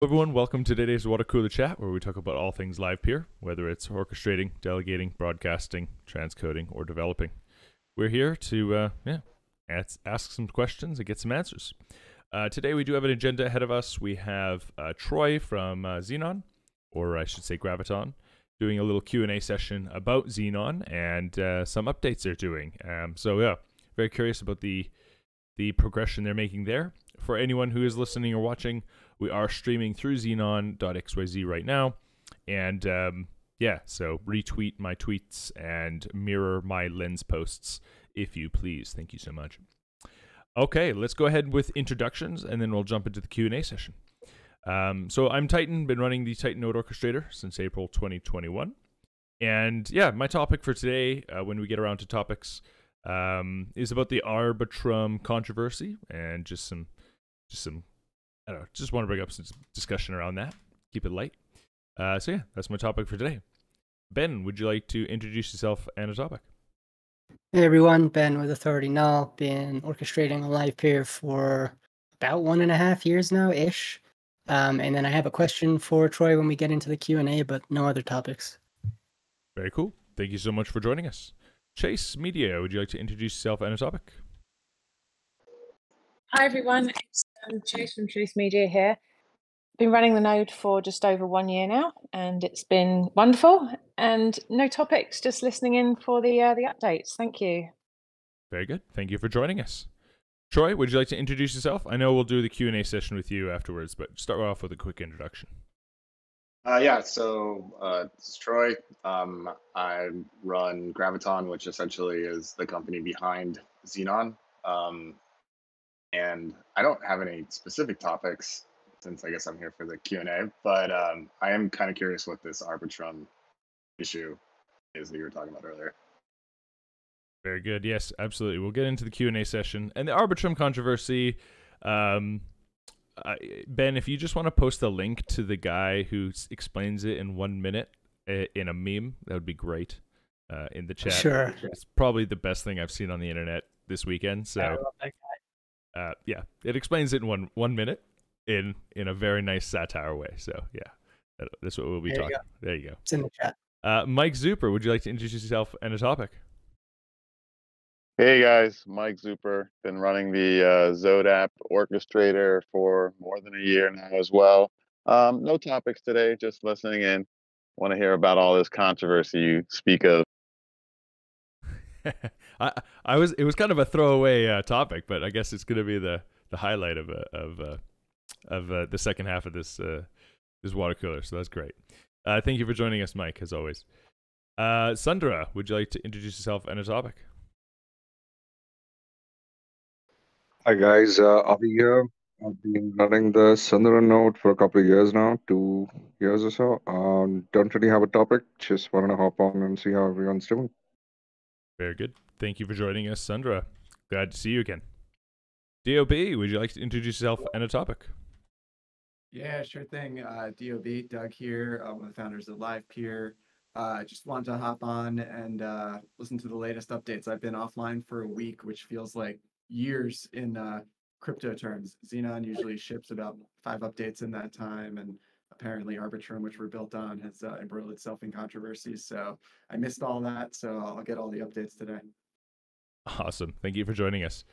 Everyone, welcome to today's Water Cooler Chat, where we talk about all things Livepeer, whether it's orchestrating, delegating, broadcasting, transcoding, or developing. We're here to ask some questions and get some answers. Today we do have an agenda ahead of us. We have Troy from Xeenon, or I should say Graviton, doing a little Q&A session about Xeenon and some updates they're doing. Very curious about the progression they're making there. For anyone who is listening or watching, we are streaming through Xeenon.xyz right now. And so retweet my tweets and mirror my lens posts if you please. Thank you so much. Okay, let's go ahead with introductions and then we'll jump into the Q&A session. So I'm Titan, been running the Titan Node Orchestrator since April 2021. And yeah, my topic for today, when we get around to topics, is about the Arbitrum controversy and just want to bring up some discussion around that. Keep it light. That's my topic for today. Ben, would you like to introduce yourself and a topic? Hey everyone, Ben with Authority Null. Been orchestrating a Livepeer for about 1.5 years now-ish. And then I have a question for Troy when we get into the Q&A, but no other topics. Very cool. Thank you so much for joining us. Chase Media, would you like to introduce yourself and a topic? Hi everyone, it's Chase from Chase Media here. Been running the node for just over 1 year now, and it's been wonderful. And no topics, just listening in for the updates. Thank you. Very good. Thank you for joining us. Troy, would you like to introduce yourself? I know we'll do the Q&A session with you afterwards, but start off with a quick introduction. This is Troy. I run Graviton, which essentially is the company behind Xeenon. And I don't have any specific topics since I guess I'm here for the Q&A, but I am kind of curious what this Arbitrum issue is that you were talking about earlier. Very good. Yes, absolutely. We'll get into the Q&A session. And the Arbitrum controversy, Ben, if you just want to post a link to the guy who explains it in 1 minute in a meme, that would be great in the chat. Sure. It's probably the best thing I've seen on the internet this weekend. So, I love that guy. It explains it in one minute in a very nice satire way. So, yeah, that's what we'll be talking about. There you go. It's in the chat. Mike Zuper, would you like to introduce yourself and a topic? Hey guys, Mike Zuper. Been running the Zodap orchestrator for more than a year now as well. No topics today, just listening in. Want to hear about all this controversy you speak of. It was kind of a throwaway topic, but I guess it's going to be the highlight of the second half of this water cooler. So that's great. Thank you for joining us, Mike, as always. Sundara, would you like to introduce yourself and a topic? Hi guys, Avi here. I've been running the Sundara node for a couple of years now, 2 years or so. Don't really have a topic, just wanted to hop on and see how everyone's doing. Very good. Thank you for joining us, Sundara. Glad to see you again. DOB, would you like to introduce yourself and a topic? Yeah, sure thing. DOB, Doug here, one of the founders of Livepeer. Just wanted to hop on and listen to the latest updates. I've been offline for a week, which feels like years in crypto terms. Xenon usually ships about 5 updates in that time, and apparently Arbitrum, which we're built on, has embroiled itself in controversies. So I missed all that, so I'll get all the updates today. Awesome. Thank you for joining us.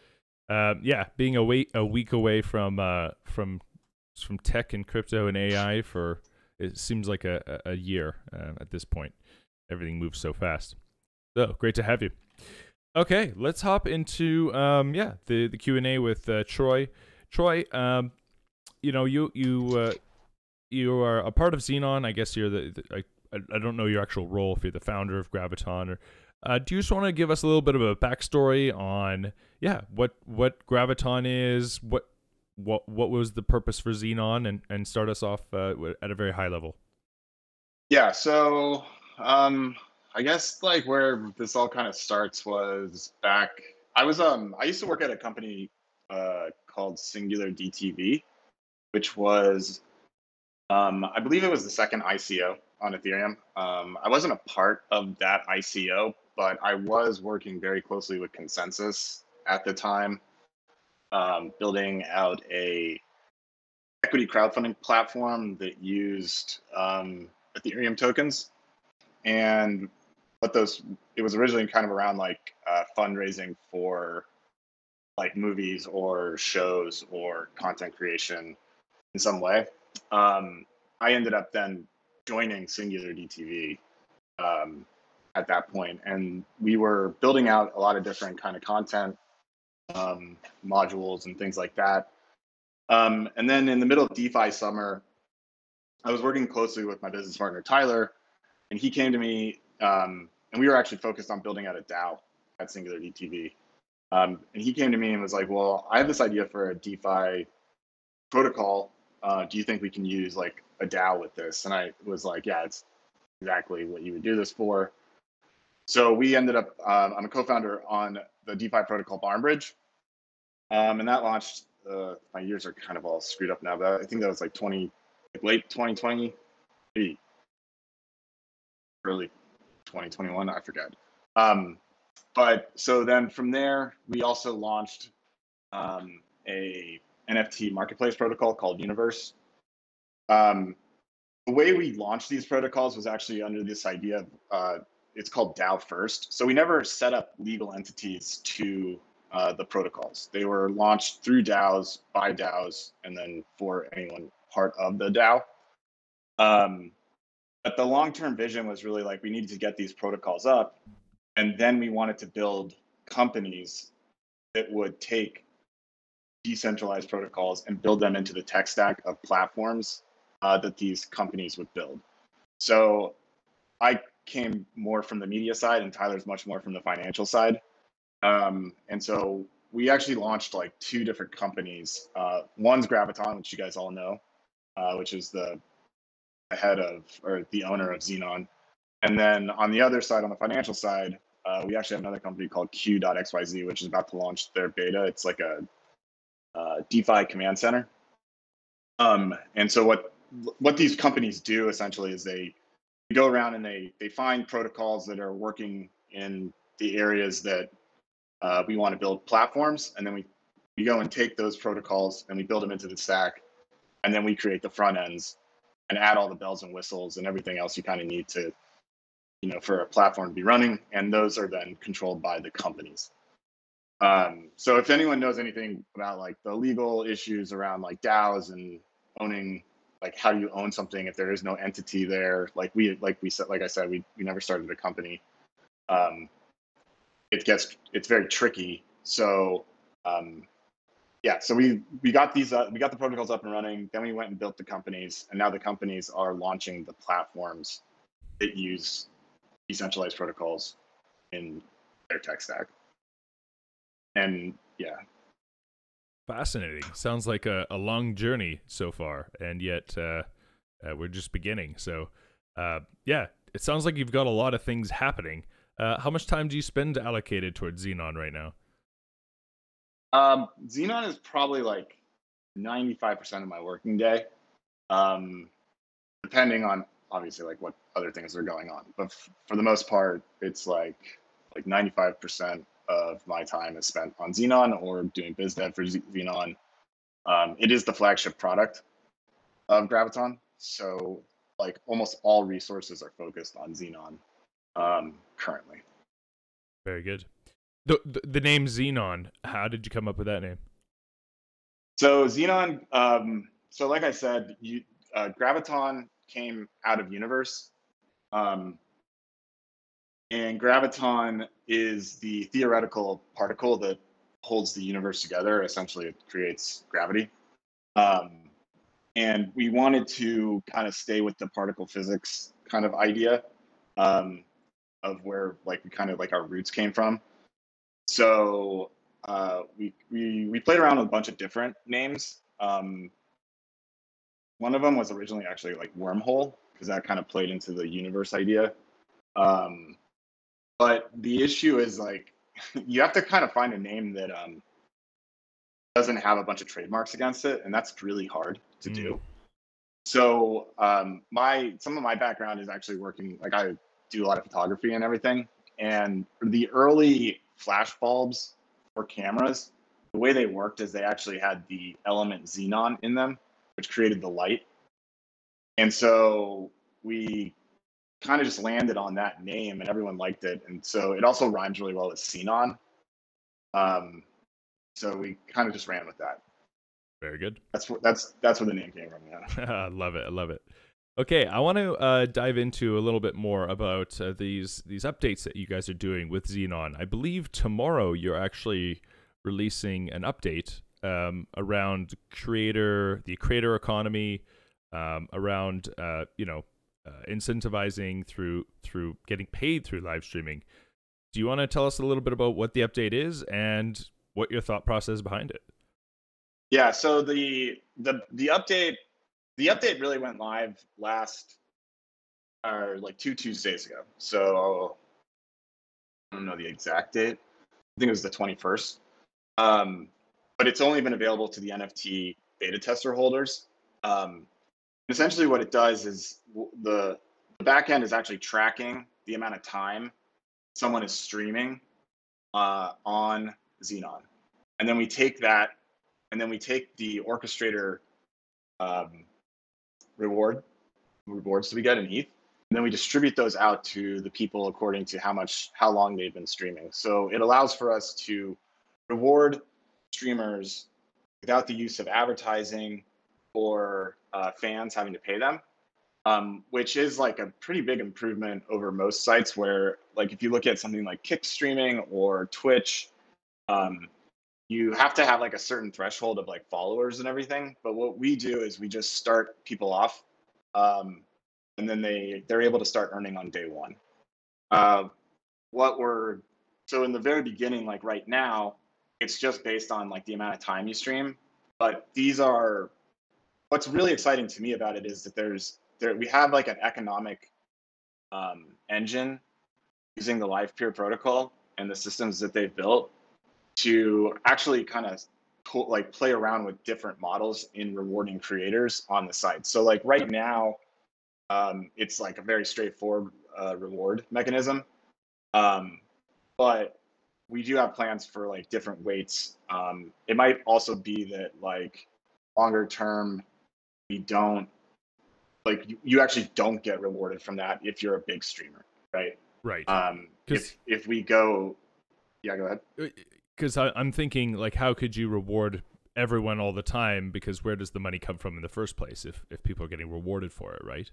Being a week away from tech and crypto and AI for it seems like a year at this point. Everything moves so fast. So great to have you. Okay, let's hop into the Q&A with Troy. Troy, you are a part of Xeenon. I guess you're I don't know your actual role, if you're the founder of Graviton, or do you just want to give us a little bit of a backstory on what Graviton is, what was the purpose for Xeenon, and start us off at a very high level? Yeah, so I guess like where this all kind of starts was back. I used to work at a company called Singular DTV, which was I believe it was the second ICO on Ethereum. I wasn't a part of that ICO, but I was working very closely with Consensus at the time, building out a equity crowdfunding platform that used Ethereum tokens. And it was originally kind of around like fundraising for like movies or shows or content creation in some way. I ended up then joining Singular DTV at that point, and we were building out a lot of different kind of content modules and things like that. And then in the middle of DeFi summer, I was working closely with my business partner Tyler, and he came to me, and we were actually focused on building out a DAO at Singular DTV. And he came to me and was like, "Well, I have this idea for a DeFi protocol. Do you think we can use like a DAO with this?" And I was like, "Yeah, it's exactly what you would do this for." So we ended up, I'm a co-founder on the DeFi protocol Barnbridge, and that launched. My years are kind of all screwed up now, but I think that was like late 2020, maybe early 2021. I forget. But so then from there, we also launched a NFT marketplace protocol called Universe. The way we launched these protocols was actually under this idea of it's called DAO first. So we never set up legal entities to the protocols. They were launched through DAOs, by DAOs, and then for anyone part of the DAO. But the long-term vision was really like we needed to get these protocols up, and then we wanted to build companies that would take decentralized protocols and build them into the tech stack of platforms that these companies would build. So I came more from the media side, and Tyler's much more from the financial side. And so we actually launched like 2 different companies. One's Graviton, which you guys all know, which is the head of, or the owner of Xeenon. And then on the other side, on the financial side, we actually have another company called Q.xyz, which is about to launch their beta. It's like a DeFi command center. And so what these companies do essentially is they go around and they find protocols that are working in the areas that we want to build platforms, and then we go and take those protocols and we build them into the stack, and then we create the front ends and add all the bells and whistles and everything else you kind of need to, for a platform to be running, and those are then controlled by the companies. So if anyone knows anything about like the legal issues around like DAOs and owning, like how do you own something if there is no entity there? Like I said, we never started a company. It's very tricky. So yeah, so we got the protocols up and running. Then we went and built the companies, and now the companies are launching the platforms that use decentralized protocols in their tech stack. And yeah. Fascinating. Sounds like a long journey so far, and yet we're just beginning. So yeah, it sounds like you've got a lot of things happening. How much time do you spend allocated towards Xeenon right now? Xeenon is probably like 95% of my working day, depending on obviously like what other things are going on. But for the most part, it's like 95% of my time is spent on Xeenon or doing biz dev for Xeenon. It is the flagship product of Graviton, so like almost all resources are focused on Xeenon currently. Very good. The name Xeenon, how did you come up with that name? So Xeenon, so like I said, Graviton came out of Universe. And Graviton is the theoretical particle that holds the universe together. Essentially, it creates gravity. And we wanted to kind of stay with the particle physics kind of idea of where like we kind of like our roots came from. So we played around with a bunch of different names. One of them was originally actually like wormhole, because that kind of played into the universe idea. But the issue is like you have to kind of find a name that doesn't have a bunch of trademarks against it, and that's really hard to do. So some of my background is actually working, like I do a lot of photography and everything, and the early flash bulbs for cameras, the way they worked is they actually had the element xenon in them. which created the light. And so we kind of just landed on that name, and everyone liked it. And so it also rhymes really well with Xenon. So we kind of just ran with that. Very good. That's where the name came from. Yeah. I love it. I love it. Okay, I want to dive into a little bit more about these updates that you guys are doing with Xenon. I believe tomorrow you're actually releasing an update around the creator economy, around incentivizing through getting paid through live streaming. Do you want to tell us a little bit about what the update is and what your thought process behind it? Yeah. So the update really went live like 2 Tuesdays ago. So I don't know the exact date. I think it was the 21st. But it's only been available to the NFT beta tester holders. Essentially what it does is the backend is actually tracking the amount of time someone is streaming on Xenon. And then we take that, and then we take the orchestrator rewards that we get in ETH, and then we distribute those out to the people according to how long they've been streaming. So it allows for us to reward streamers without the use of advertising or fans having to pay them, which is like a pretty big improvement over most sites where, like, if you look at something like Kick streaming or Twitch, you have to have like a certain threshold of like followers and everything. But what we do is we just start people off, and then they're able to start earning on day one. So in the very beginning, like right now, it's just based on like the amount of time you stream. But what's really exciting to me about it is that we have like an economic engine using the Livepeer protocol and the systems that they've built to actually kind of like play around with different models in rewarding creators on the site. So like right now, it's like a very straightforward reward mechanism, but we do have plans for like different weights. It might also be that like longer term, we don't like you actually don't get rewarded from that if you're a big streamer, right? Right. If we go, yeah, go ahead. Because I'm thinking, like, how could you reward everyone all the time? Because where does the money come from in the first place if people are getting rewarded for it, right?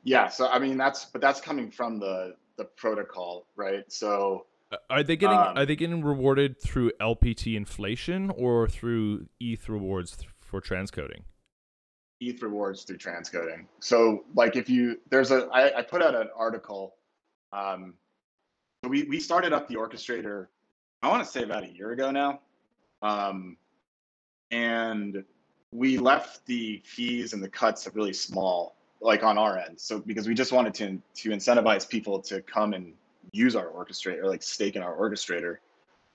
Yeah, so I mean that's coming from the protocol, right? So are they getting rewarded through LPT inflation or through ETH rewards for transcoding? ETH rewards through transcoding. So like if you I put out an article. We started up the orchestrator, I want to say about a year ago now, and we left the fees and the cuts really small, like on our end. So because we just wanted to incentivize people to come and use our orchestrator, like stake in our orchestrator.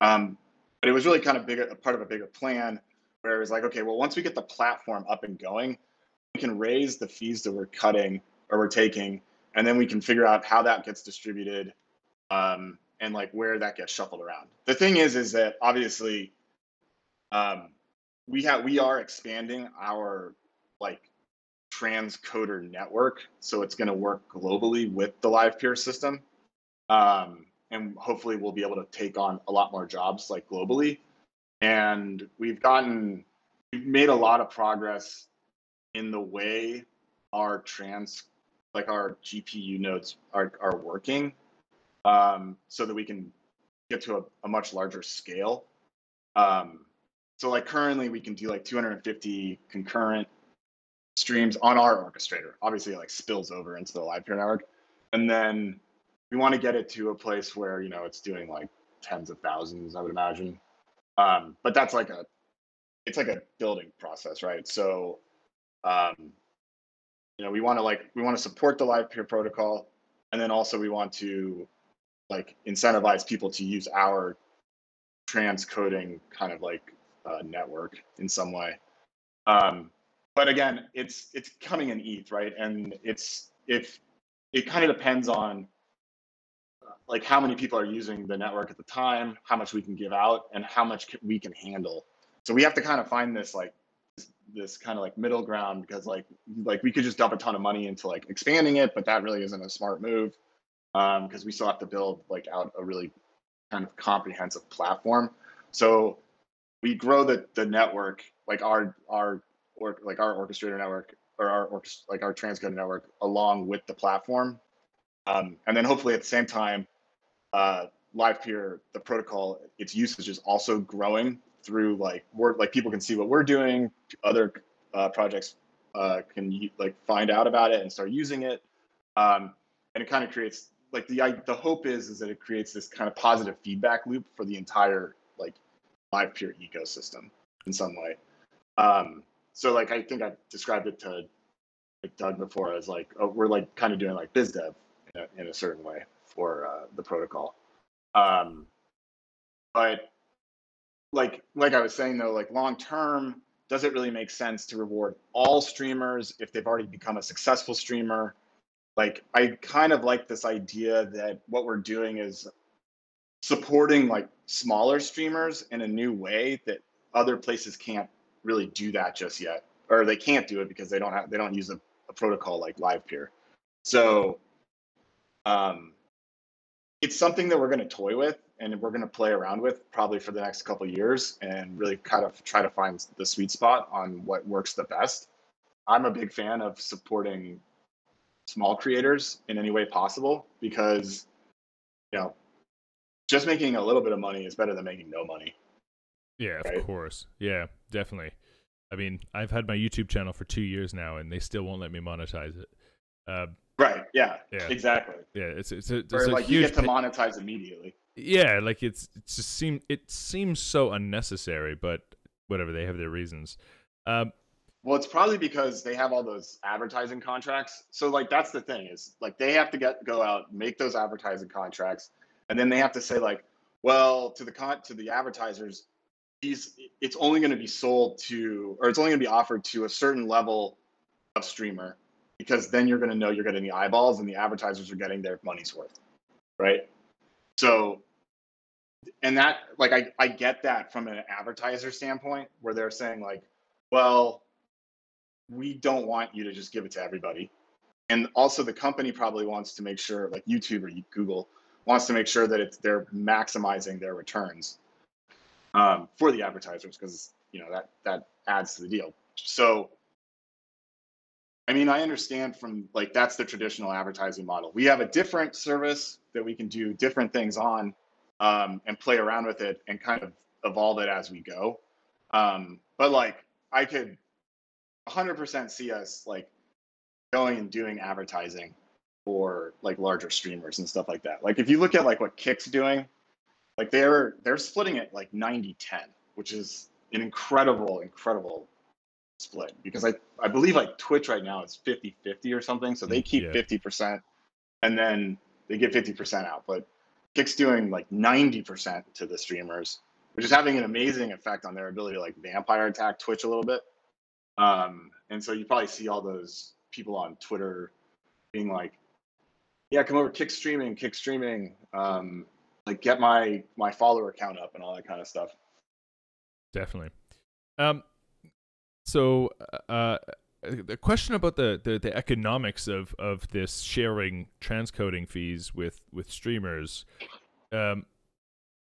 But it was really kind of a part of a bigger plan where it was like, okay, well, once we get the platform up and going, we can raise the fees that we're cutting or we're taking, and then we can figure out how that gets distributed. And like where that gets shuffled around. The thing is that obviously we are expanding our like transcoder network, so it's going to work globally with the Livepeer system, and hopefully we'll be able to take on a lot more jobs like globally. And we've made a lot of progress in the way our GPU nodes are working. So that we can get to a much larger scale. So like currently we can do like 250 concurrent streams on our orchestrator. Obviously it like spills over into the Livepeer network. And then we want to get it to a place where, it's doing like tens of thousands, I would imagine. But that's like it's like a building process, right? So, we want to support the Livepeer protocol. And then also we want to like incentivize people to use our transcoding kind of like network in some way. But again, it's coming in ETH, right? And it kind of depends on like how many people are using the network at the time, how much we can give out, and how much we can handle. So we have to kind of find this like this kind of like middle ground, because like we could just dump a ton of money into like expanding it, but that really isn't a smart move, because we still have to build like out a really kind of comprehensive platform. So we grow the network, like our orchestrator network, or our transcoding network, along with the platform, and then hopefully at the same time, Livepeer, the protocol, its usage is also growing through like people can see what we're doing, other projects can like find out about it and start using it, and it kind of creates like the hope is that it creates this kind of positive feedback loop for the entire like Livepeer ecosystem in some way. So like I think I've described it to like Doug before as like we're like kind of doing like biz dev in a certain way for the protocol. But like I was saying though, like long term, does it really make sense to reward all streamers if they've already become a successful streamer? Like I kind of like this idea that what we're doing is supporting like smaller streamers in a new way that other places can't really do that just yet, or they can't do it because they don't use a protocol like Livepeer. So it's something that we're going to toy with and we're going to play around with probably for the next couple of years and really kind of try to find the sweet spot on what works the best. I'm a big fan of supporting small creators in any way possible, because you know, just making a little bit of money is better than making no money. Yeah, right? Of course. Yeah, definitely. I mean, I've had my YouTube channel for 2 years now, and they still won't let me monetize it. Right. Yeah. Exactly. Yeah. It's or a like huge you get to monetize immediately. Yeah, like it seems so unnecessary, but whatever, they have their reasons. Well, it's probably because they have all those advertising contracts. So like that's the thing, is like they have to go out, make those advertising contracts, and then they have to say like, well, to the advertisers, it's only going to be sold to, or it's only going to be offered to a certain level of streamer, because then you're going to know you're getting the eyeballs and the advertisers are getting their money's worth, right? So, and that, like, I get that from an advertiser standpoint, where they're saying like, well, we don't want you to just give it to everybody. And also the company probably wants to make sure, like YouTube or Google wants to make sure that they're maximizing their returns for the advertisers, because you know that adds to the deal. So I mean, I understand from like that's the traditional advertising model. We have a different service that we can do different things on, and play around with it and kind of evolve it as we go. But like I could 100% see us like going and doing advertising for like larger streamers and stuff like that. Like if you look at like what Kick's doing, like they're splitting it like 90-10, which is an incredible split, because I believe like Twitch right now is 50-50 or something. So they keep 50% and then they give 50% out. But Kick's doing like 90% to the streamers, which is having an amazing effect on their ability to like vampire attack Twitch a little bit. And so you probably see all those people on Twitter being like, yeah, come over, Kick streaming, like get my follower count up and all that kind of stuff. Definitely. So the question about the economics of this sharing transcoding fees with streamers.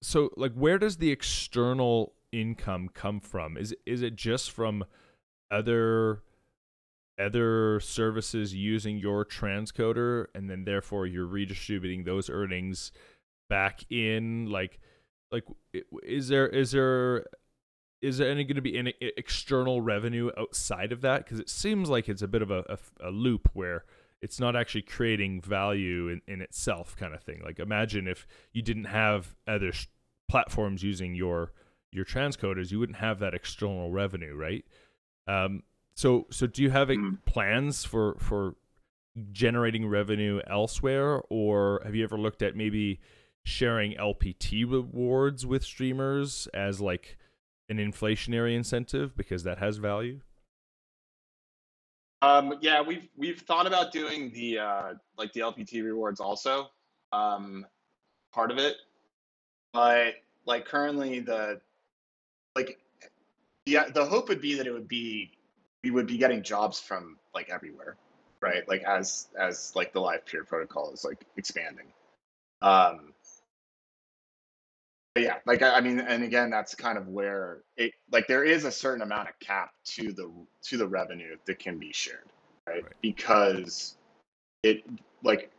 So like, where does the external income come from? Is it just from other services using your transcoder, and then therefore you're redistributing those earnings back in? Like is there any going to be any external revenue outside of that? Because it seems like it's a bit of a loop where it's not actually creating value in itself, kind of thing. Like imagine if you didn't have other platforms using your transcoders, you wouldn't have that external revenue, right? So do you have plans for generating revenue elsewhere, or have you ever looked at maybe sharing LPT rewards with streamers as like an inflationary incentive, because that has value? Yeah, we've thought about doing the like the LPT rewards also, part of it, but like currently yeah, the hope would be that we would be getting jobs from like everywhere, right? Like as like the Livepeer protocol is like expanding. But yeah, like I mean, and again, that's kind of where it like there is a certain amount of cap to the revenue that can be shared, right? Because it like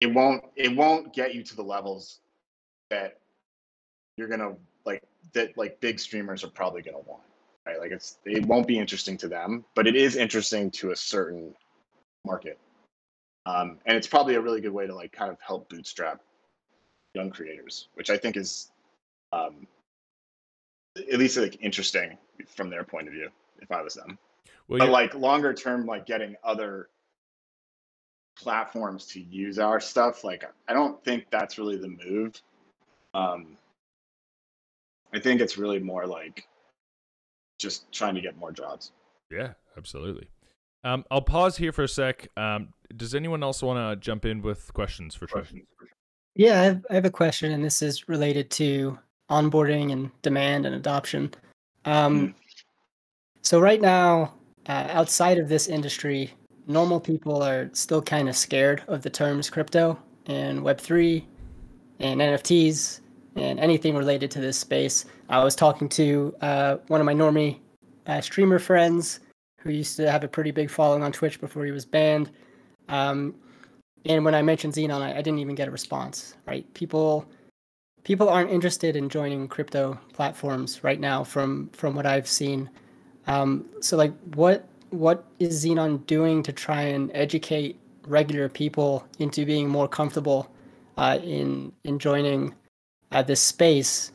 it won't get you to the levels that you're gonna like that like big streamers are probably gonna want, right? Like it won't be interesting to them, but it is interesting to a certain market, and it's probably a really good way to like kind of help bootstrap young creators, which I think is at least like interesting from their point of view if I was them. Well, but like longer term, like getting other platforms to use our stuff, like I don't think that's really the move. I think it's really more like just trying to get more jobs. Yeah, absolutely. I'll pause here for a sec. Does anyone else want to jump in with questions for Troy? Yeah, I have a question, and this is related to onboarding and demand and adoption. So right now, outside of this industry, normal people are still kind of scared of the terms crypto and Web3 and NFTs and anything related to this space. I was talking to one of my normie streamer friends who used to have a pretty big following on Twitch before he was banned. And when I mentioned Xenon, I didn't even get a response, right? People aren't interested in joining crypto platforms right now from what I've seen. So like what is Xenon doing to try and educate regular people into being more comfortable in joining this space?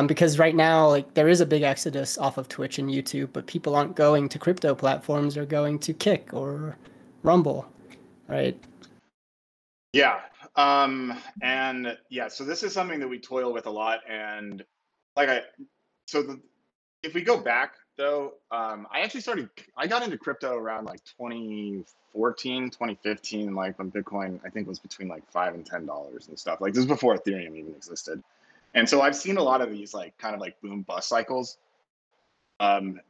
Because right now, like there is a big exodus off of Twitch and YouTube, but people aren't going to crypto platforms; they're going to Kick or Rumble, right? Yeah. And yeah, so this is something that we toil with a lot. And like if we go back though, I got into crypto around like 2014, 2015, like when Bitcoin, I think was between like $5 and $10 and stuff. Like this is before Ethereum even existed. And so I've seen a lot of these like kind of like boom bust cycles. And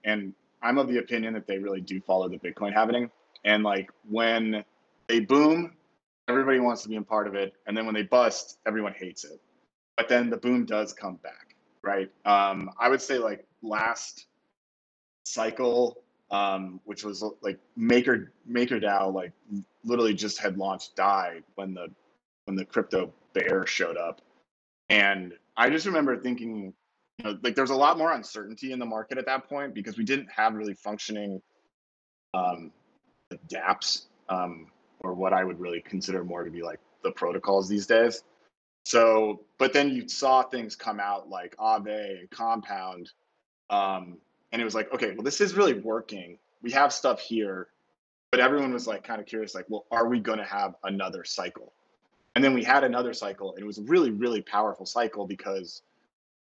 I'm of the opinion that they really do follow the Bitcoin happening. And like when they boom, everybody wants to be a part of it. And then when they bust, everyone hates it. But then the boom does come back, right? I would say like last cycle, which was like MakerDAO, like literally just had launched DAI when the crypto bear showed up. And I just remember thinking, you know, like there's a lot more uncertainty in the market at that point because we didn't have really functioning dApps, or what I would really consider more to be like the protocols these days. So, but then you saw things come out like Aave and Compound, and it was like, okay, well, this is really working. We have stuff here, but everyone was like kind of curious, like, well, are we going to have another cycle? And then we had another cycle, and it was a really, really powerful cycle because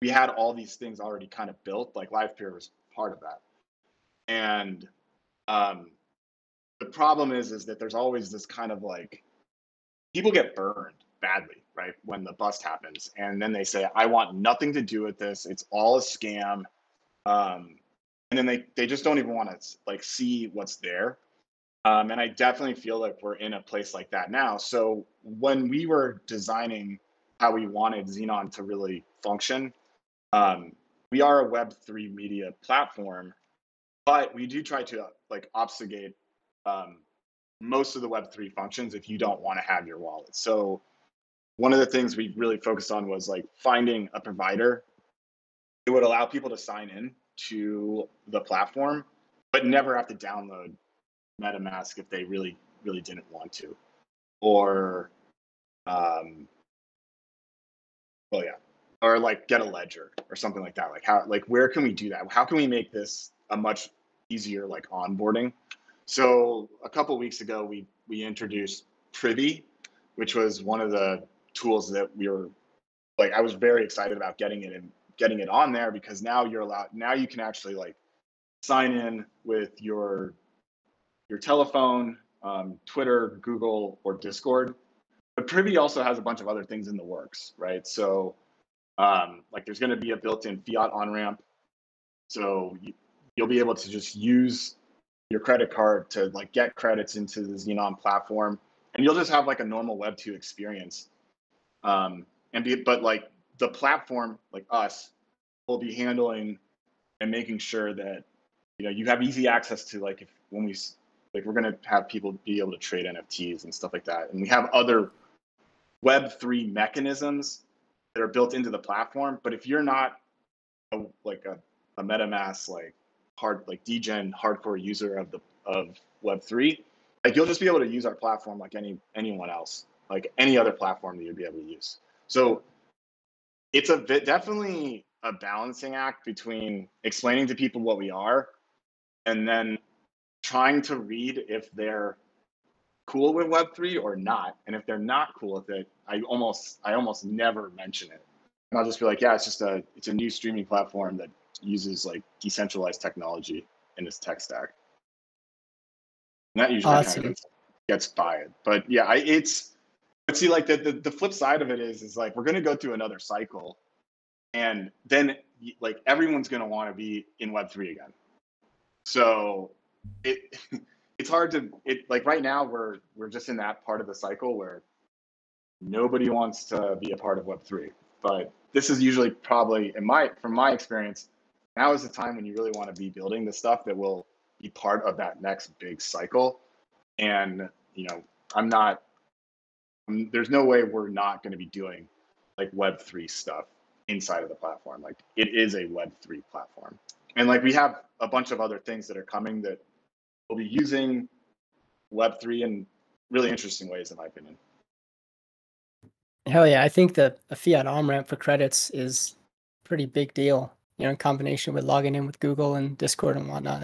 we had all these things already kind of built. Like Livepeer was part of that, and the problem is that there's always this kind of like people get burned badly, right, when the bust happens, and then they say, I want nothing to do with this, it's all a scam, and then they just don't even want to like see what's there. And I definitely feel like we're in a place like that now. So when we were designing how we wanted Xenon to really function, we are a Web3 media platform, but we do try to like obfuscate most of the Web3 functions if you don't want to have your wallet. So one of the things we really focused on was like finding a provider that would allow people to sign in to the platform, but never have to download MetaMask if they really, really didn't want to. Or, well, yeah, or like get a ledger or something like that. Like how, like where can we do that? How can we make this a much easier like onboarding? So a couple of weeks ago, we introduced Privy, which was one of the tools that we were like, I was very excited about getting it on there because now you can actually like sign in with your telephone, Twitter, Google, or Discord. But Privy also has a bunch of other things in the works, right? So like there's going to be a built-in fiat on-ramp. So you'll be able to just use your credit card to like get credits into the Xeenon platform, and you'll just have like a normal Web 2 experience. But like the platform, like us, will be handling and making sure that you have easy access to like we're gonna have people be able to trade NFTs and stuff like that, and we have other Web3 mechanisms that are built into the platform. But if you're not a MetaMask degen hardcore user of Web3, like you'll just be able to use our platform like anyone else, like any other platform that you'd be able to use. So it's definitely a balancing act between explaining to people what we are and then trying to read if they're cool with Web3 or not. And if they're not cool with it, I almost never mention it. And I'll just be like, yeah, it's a new streaming platform that uses like decentralized technology in its tech stack. And that usually Awesome. kind of gets by it. But yeah, but see, like the flip side of it is like we're gonna go through another cycle, and then like everyone's gonna want to be in Web3 again. So it's hard to like right now we're just in that part of the cycle where nobody wants to be a part of Web3. But this is usually probably from my experience, now is the time when you really want to be building the stuff that will be part of that next big cycle. And there's no way we're not going to be doing like Web3 stuff inside of the platform. Like it is a Web3 platform. And like we have a bunch of other things that are coming that will be using Web3 in really interesting ways, in my opinion. Hell yeah, I think that a fiat on-ramp for credits is a pretty big deal. In combination with logging in with Google and Discord and whatnot,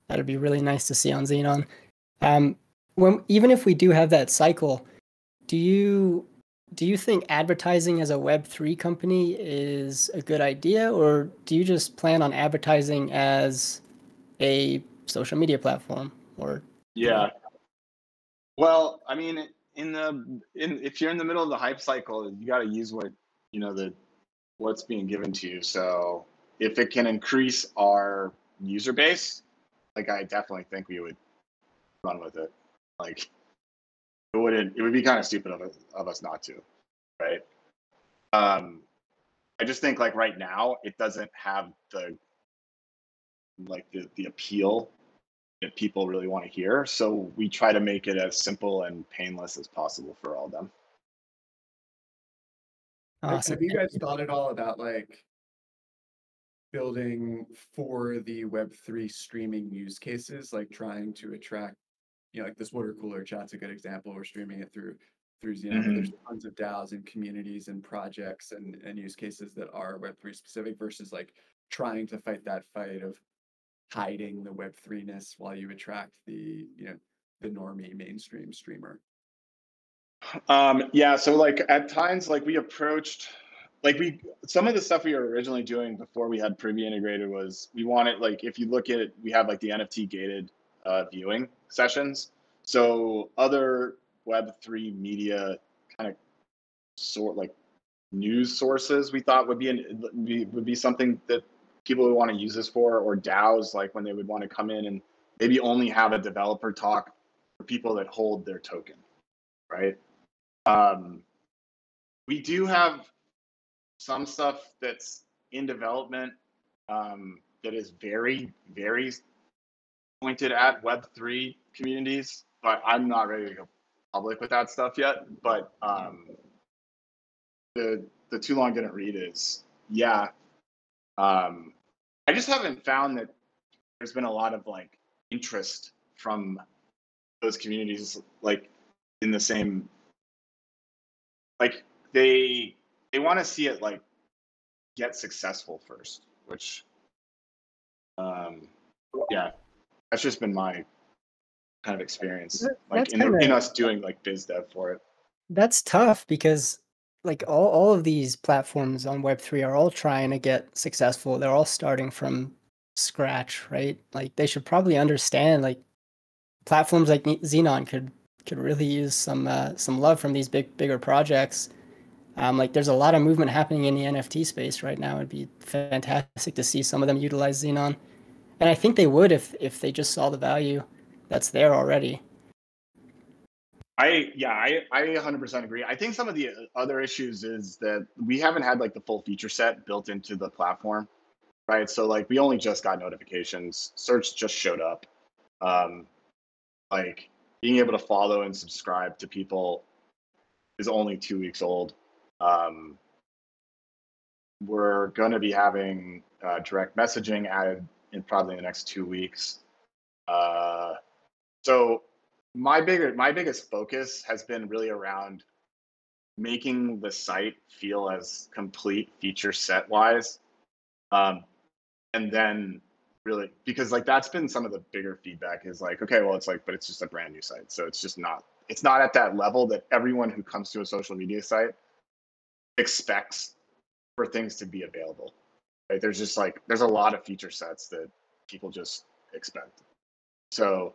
that'd be really nice to see on Xeenon. Even if we do have that cycle, do you think advertising as a Web3 company is a good idea, or do you just plan on advertising as a social media platform? Or yeah, well, I mean, if you're in the middle of the hype cycle, you got to use what's being given to you. So if it can increase our user base, like I definitely think we would run with it. Like it would be kind of stupid of us not to, right? I just think like right now it doesn't have the appeal that people really want to hear. So we try to make it as simple and painless as possible for all of them. awesome. Have you guys thought at all about like building for the Web3 streaming use cases, like trying to attract, like this water cooler chat's a good example. We're streaming it through Xeenon, but there's tons of DAOs and communities and projects and use cases that are Web3 specific versus like trying to fight that fight of hiding the Web3-ness while you attract the normie mainstream streamer. Yeah, so like at times like we approached some of the stuff we were originally doing before we had Privy integrated was we wanted, like, if you look at it, we have like the NFT gated viewing sessions. So other Web3 media kind of like news sources we thought would be something that people would want to use this for, or DAOs, like when they would want to come in and maybe only have a developer talk for people that hold their token, right? We do have some stuff that's in development that is very, very pointed at Web3 communities, but I'm not ready to go public with that stuff yet. But the too long didn't read is, yeah. I just haven't found that there's been a lot of like interest from those communities, like in the same, like they want to see it like get successful first, which yeah, that's just been my kind of experience, like in us doing like biz dev for it. That's tough because like all of these platforms on Web3 are all trying to get successful. They're all starting from scratch, right? Like they should probably understand like platforms like Xeenon could really use some love from these bigger projects. Like there's a lot of movement happening in the NFT space right now. It'd be fantastic to see some of them utilize Xeenon. And I think they would if they just saw the value that's there already. I 100% agree. I think some of the other issues is that we haven't had like the full feature set built into the platform, right? So like we only just got notifications. Search just showed up. Like being able to follow and subscribe to people is only 2 weeks old. We're going to be having direct messaging added in probably the next 2 weeks. So my biggest focus has been really around making the site feel as complete feature set wise, and then really, because like that's been some of the bigger feedback is like, okay, well, it's like, but it's just a brand new site, so it's not at that level that everyone who comes to a social media site expects for things to be available. Right? There's a lot of feature sets that people just expect. So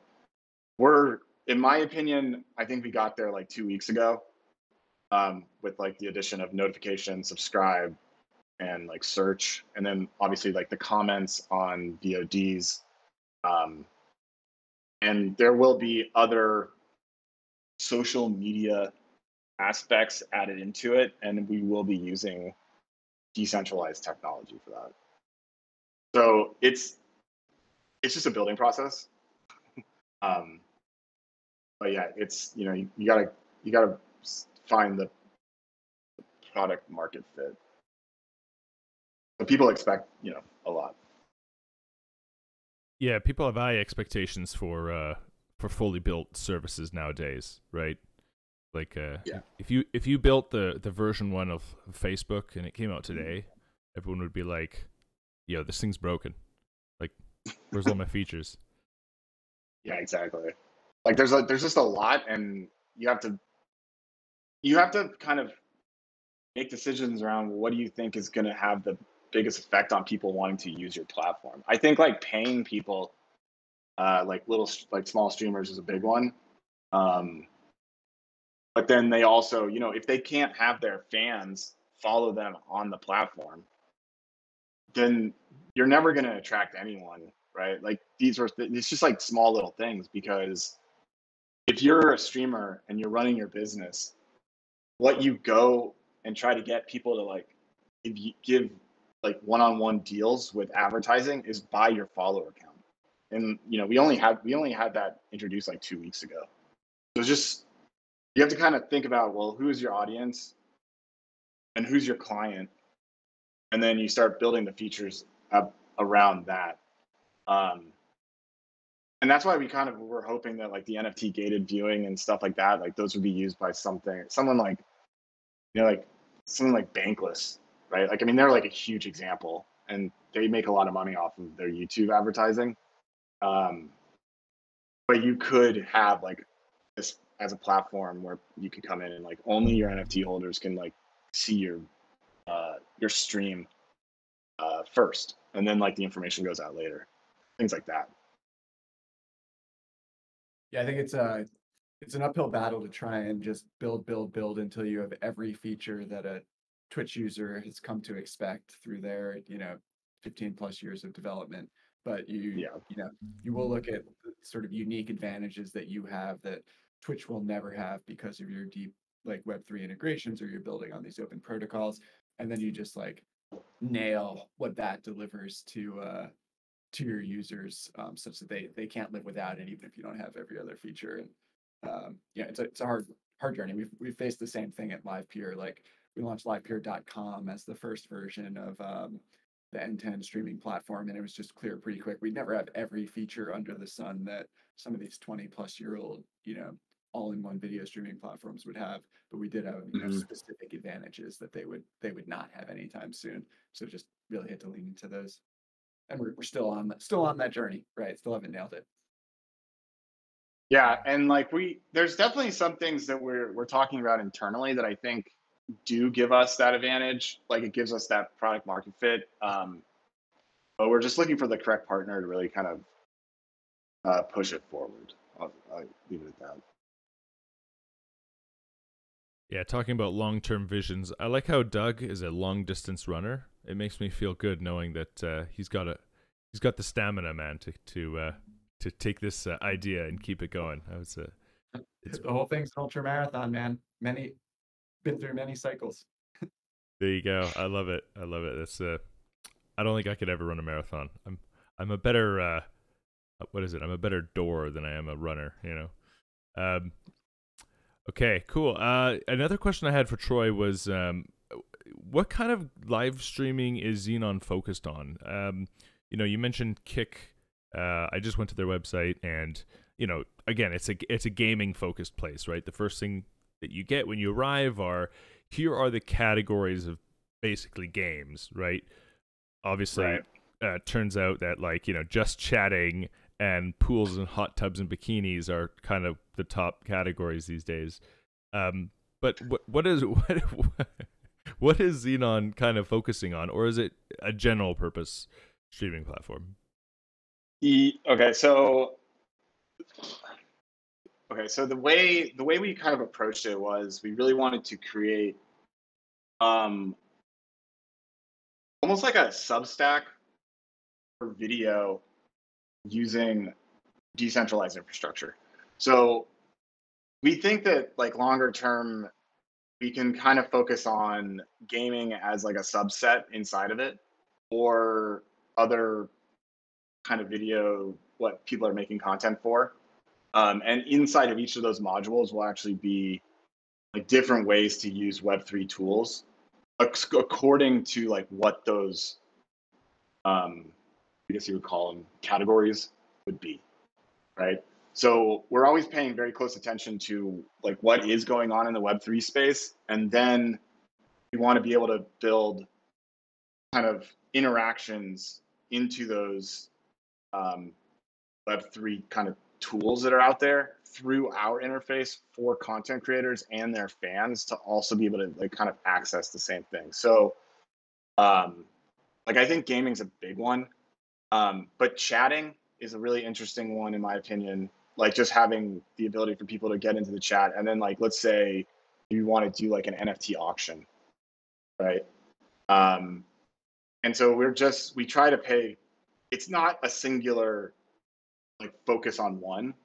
in my opinion, I think we got there like 2 weeks ago, with like the addition of notification, subscribe, and like search, and then obviously like the comments on VODs. And there will be other social media aspects added into it, and we will be using decentralized technology for that. So it's just a building process. But yeah, it's, you gotta find the product market fit. But people expect, a lot. Yeah, people have high expectations for fully built services nowadays, right? Like Yeah. if you built the version 1 of Facebook and it came out today, everyone would be like, yo, this thing's broken. Like, where's all my features? Yeah, exactly. Like there's just a lot, and you have to kind of make decisions around what do you think is going to have the biggest effect on people wanting to use your platform. I think like paying people, like small streamers is a big one. But then they also, if they can't have their fans follow them on the platform, then you're never going to attract anyone, right? Like it's just like small little things, because if you're a streamer and you're running your business, what you go and try to get people to like give like one-on-one deals with advertising is buy your follower count. And we only had that introduced like 2 weeks ago. So just, you have to kind of think about, well, who's your audience and who's your client, and then you start building the features up around that. And that's why we kind of were hoping that like the NFT gated viewing and stuff like that, like those would be used by someone like, like something like Bankless, right? Like, I mean, they're like a huge example, and they make a lot of money off of their YouTube advertising. But you could have like this as a platform where you can come in and like only your NFT holders can like see your stream first, and then like the information goes out later, things like that. Yeah, I think it's an uphill battle to try and just build until you have every feature that a Twitch user has come to expect through their 15 plus years of development. But you will look at the sort of unique advantages that you have that Twitch will never have because of your deep like Web3 integrations, or you're building on these open protocols, and then you just like nail what that delivers to your users, such that they can't live without it, even if you don't have every other feature. And it's a hard journey. We've faced the same thing at Livepeer. Like, we launched livepeer.com as the first version of the end-to-end streaming platform, and it was just clear pretty quick we'd never have every feature under the sun that some of these 20-plus-year-old all-in-one video streaming platforms would have, but we did have specific advantages that they would not have anytime soon. So just really had to lean into those, and we're still on that journey, right? Still haven't nailed it. Yeah, and like there's definitely some things that we're talking about internally that I think do give us that advantage. Like, it gives us that product market fit. But we're just looking for the correct partner to really kind of push it forward. I'll leave it at that. Yeah, talking about long-term visions, I like how Doug is a long-distance runner. It makes me feel good knowing that he's got he's got the stamina, man, to take this idea and keep it going. I was It's the whole thing's an ultra marathon, man. Been through many cycles. There you go. I love it. I love it. That's I don't think I could ever run a marathon. I'm a better what is it? I'm a better door than I am a runner, you know. Okay, cool. Another question I had for Troy was what kind of live streaming is Xenon focused on? You know, you mentioned Kick. I just went to their website, and you know, again, it's a gaming focused place, right? The first thing that you get when you arrive here are the categories of basically games, right? Obviously, Right. Turns out that, like, you know, just chatting and pools and hot tubs and bikinis are kind of the top categories these days. But what is Xenon kind of focusing on, or is it a general purpose streaming platform? Okay, so the way we kind of approached it was we really wanted to create almost like a Substack for video using decentralized infrastructure. So we think that, like, longer term, we can kind of focus on gaming as like a subset inside of it, or other kind of video, what people are making content for. And inside of each of those modules will actually be like different ways to use Web3 tools according to like what those, I guess you would call them categories, would be, right? So we're always paying very close attention to like what is going on in the Web3 space, and then we want to be able to build kind of interactions into those Web3 kind of tools that are out there through our interface for content creators and their fans to also be able to like kind of access the same thing. So like, I think gaming's a big one, but chatting is a really interesting one in my opinion. Like, just having the ability for people to get into the chat, and then, like, let's say you want to do like an NFT auction, right? And so we try to pay, it's not a singular like focus on one,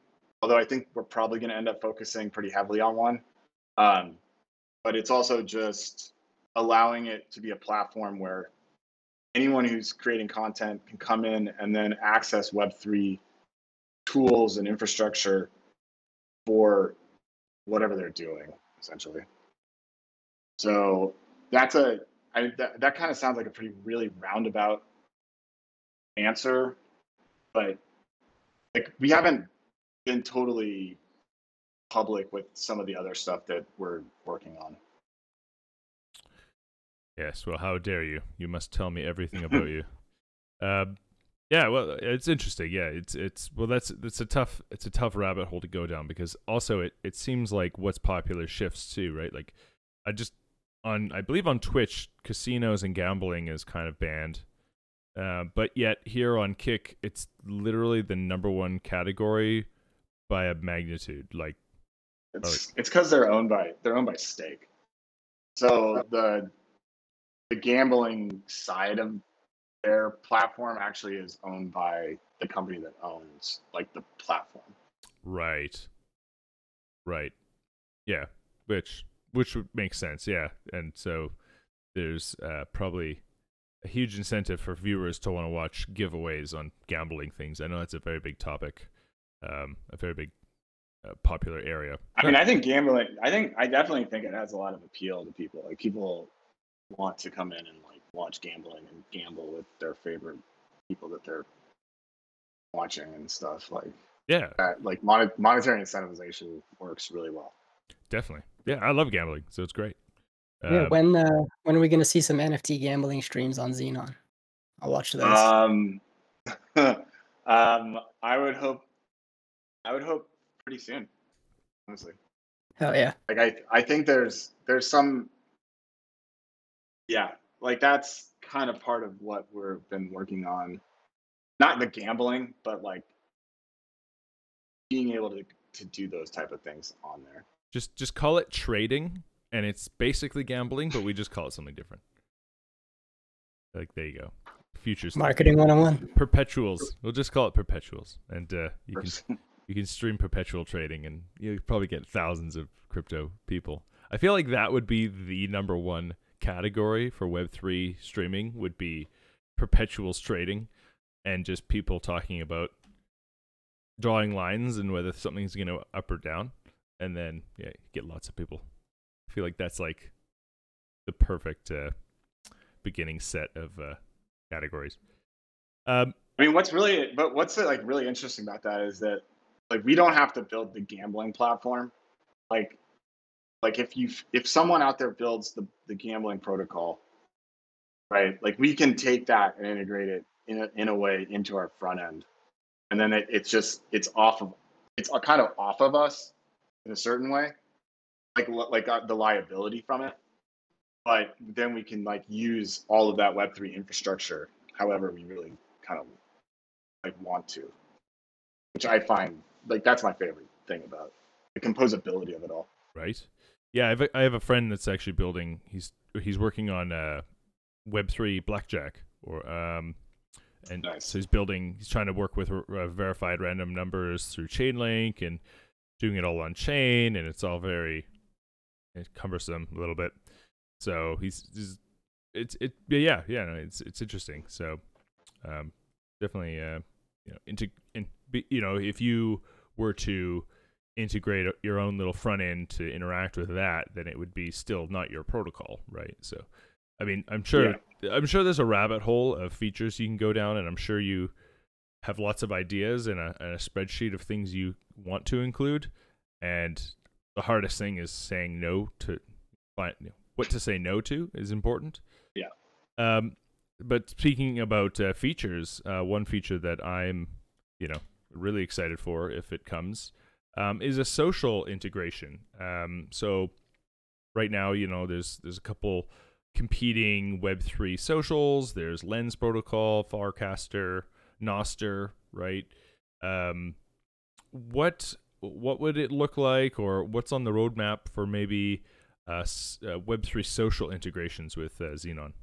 although I think we're probably going to end up focusing pretty heavily on one. But it's also just allowing it to be a platform where anyone who's creating content can come in and then access Web3 tools and infrastructure for whatever they're doing, essentially. So that's that kind of sounds like a pretty really roundabout answer, but like, we haven't been totally public with some of the other stuff that we're working on. Yes, well, how dare you? You must tell me everything about you. Yeah, well, it's interesting. Yeah, it's well, that's a tough rabbit hole to go down, because also it seems like what's popular shifts too, right? Like, I believe on Twitch, casinos and gambling is kind of banned. But yet here on Kick, it's literally the #1 category by a magnitude. Like, it's because they're owned by Stake. So the gambling side of their platform actually is owned by the company that owns like the platform. Right. Yeah, which would make sense. Yeah, and so there's probably a huge incentive for viewers to want to watch giveaways on gambling things. I know that's a very big topic, a very big popular area. I mean, I think gambling, I definitely think it has a lot of appeal to people. Like, people want to come in and like watch gambling and gamble with their favorite people that they're watching and stuff. Like, yeah, like monetary incentivization works really well. Definitely. Yeah, I love gambling, so it's great. Yeah, when are we going to see some NFT gambling streams on Xenon? I'll watch those. I would hope pretty soon, honestly. Hell yeah. Like, I think there's some, yeah, like, that's kind of part of what we've been working on. Not the gambling, but like being able to do those type of things on there. Just call it trading, and it's basically gambling, but we just call it something different. Like, there you go. futures. Marketing 101. Perpetuals. We'll just call it perpetuals, and you can stream perpetual trading, and you'll probably get thousands of crypto people. I feel like that would be the number one category for Web3 streaming, would be perpetuals trading, and just people talking about drawing lines and whether something's going to up or down, and then get lots of people. I feel like that's like the perfect beginning set of categories. I mean, what's really really interesting about that is that like we don't have to build the gambling platform. Like if someone out there builds the gambling protocol, right? Like we can take that and integrate it in a way into our front end, and then it's kind of off of us in a certain way, like the liability from it. But then we can like use all of that Web3 infrastructure however we really kind of like want to, which I find like that's my favorite thing about the composability of it all. Right. Yeah, I have a friend that's actually building. He's working on Web3 blackjack, or and Nice. so he's trying to work with verified random numbers through Chainlink and doing it all on chain, and it's all very cumbersome a little bit. So it's interesting. So definitely if you were to integrate your own little front end to interact with that, then it would be still not your protocol, right? So I mean, I'm sure there's a rabbit hole of features you can go down, and I'm sure you have lots of ideas and a spreadsheet of things you want to include, and the hardest thing is saying no to what to say no to is important. Yeah. But speaking about features, one feature that I'm really excited for if it comes is a social integration. So right now, there's a couple competing Web3 socials. There's Lens Protocol, Farcaster, Noster, right? What would it look like, or what's on the roadmap for maybe Web3 social integrations with Xeenon?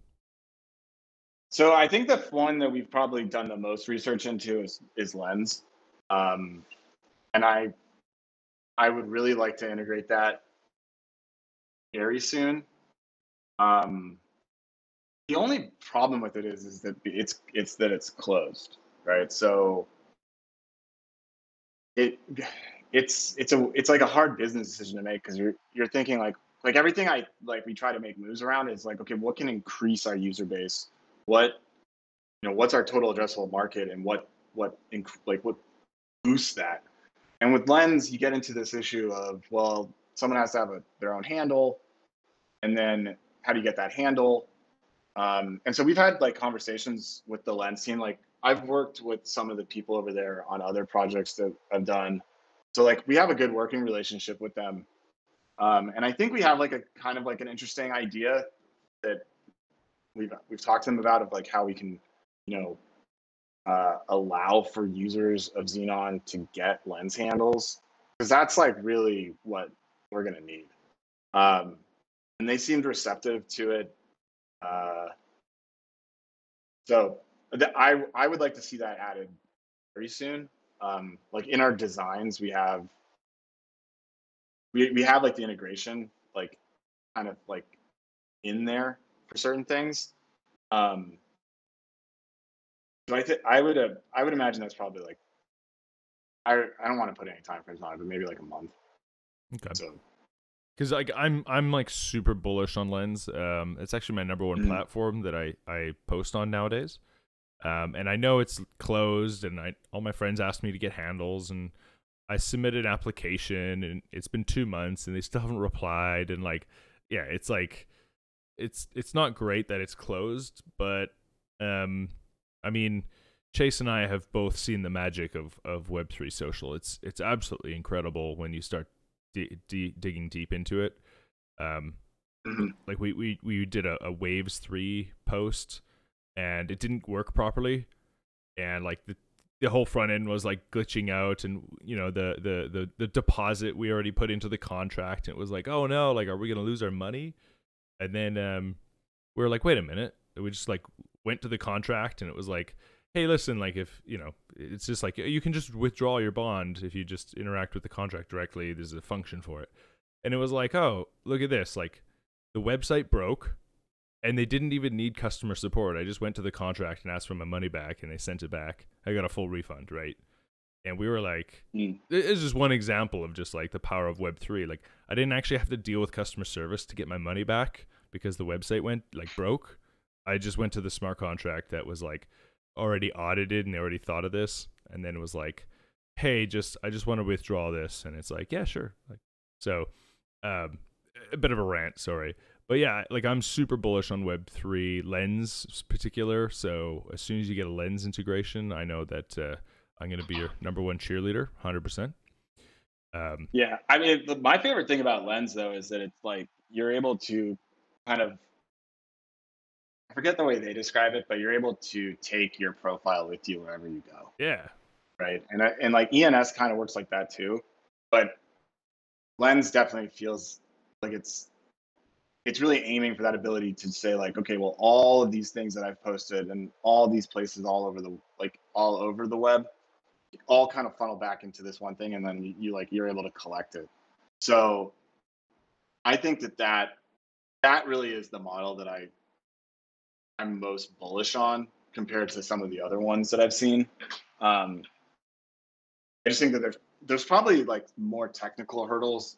So I think the one that we've probably done the most research into is Lens, and I would really like to integrate that very soon. The only problem with it is that it's closed, right? So it's like a hard business decision to make, because you're thinking like everything we try to make moves around is like, okay, what can increase our user base? What's our total addressable market, and what boosts that? And with Lens, you get into this issue of, well, someone has to have their own handle, and then how do you get that handle? And so we've had like conversations with the Lens team. Like I've worked with some of the people over there on other projects that I've done. So like we have a good working relationship with them. And I think we have like a kind of like an interesting idea that we've talked to them about, of like how we can, allow for users of Xeenon to get Lens handles, because that's like really what we're gonna need. And they seemed receptive to it. So I would like to see that added very soon. Like in our designs, we have like the integration like kind of like in there for certain things. So I would imagine that's probably like, I don't want to put any time frames on it, but maybe like a month. Okay. So, because like I'm like super bullish on Lens. It's actually my number one platform that I post on nowadays. And I know it's closed, and all my friends asked me to get handles, and I submitted an application, and it's been 2 months, and they still haven't replied. And like, yeah, it's like, it's not great that it's closed, but I mean, Chase and I have both seen the magic of Web3 social. It's absolutely incredible when you start digging deep into it. Like we did a Waves 3 post, and it didn't work properly, and like the whole front end was like glitching out, and the deposit we already put into the contract, and it was like, oh no, like, are we gonna lose our money? And then we were like, wait a minute. We just like went to the contract and it was like, hey, listen, like if, you know, it's just like you can just withdraw your bond if you just interact with the contract directly. There's a function for it. And it was like, oh, look at this. Like the website broke and they didn't even need customer support. I just went to the contract and asked for my money back and they sent it back. I got a full refund, right? And we were like, it's just one example of just like the power of Web3. Like I didn't actually have to deal with customer service to get my money back because the website went like broke. I just went to the smart contract that was like already audited and they already thought of this. And then it was like, hey, I just want to withdraw this. And it's like, yeah, sure. Like, so a bit of a rant, sorry. But yeah, like I'm super bullish on Web3 Lens particular. So as soon as you get a Lens integration, I know that I'm going to be your #1 cheerleader, 100%. Yeah, I mean, my favorite thing about Lens though is that it's like you're able to kind of, I forget the way they describe it, but you're able to take your profile with you wherever you go. Yeah. Right. And like ENS kind of works like that too, but Lens definitely feels like it's really aiming for that ability to say like, okay, well, all of these things that I've posted and all these places all over the web, all kind of funnel back into this one thing, and then you're able to collect it. So I think that really is the model that I'm most bullish on compared to some of the other ones that I've seen. I just think that there's probably like more technical hurdles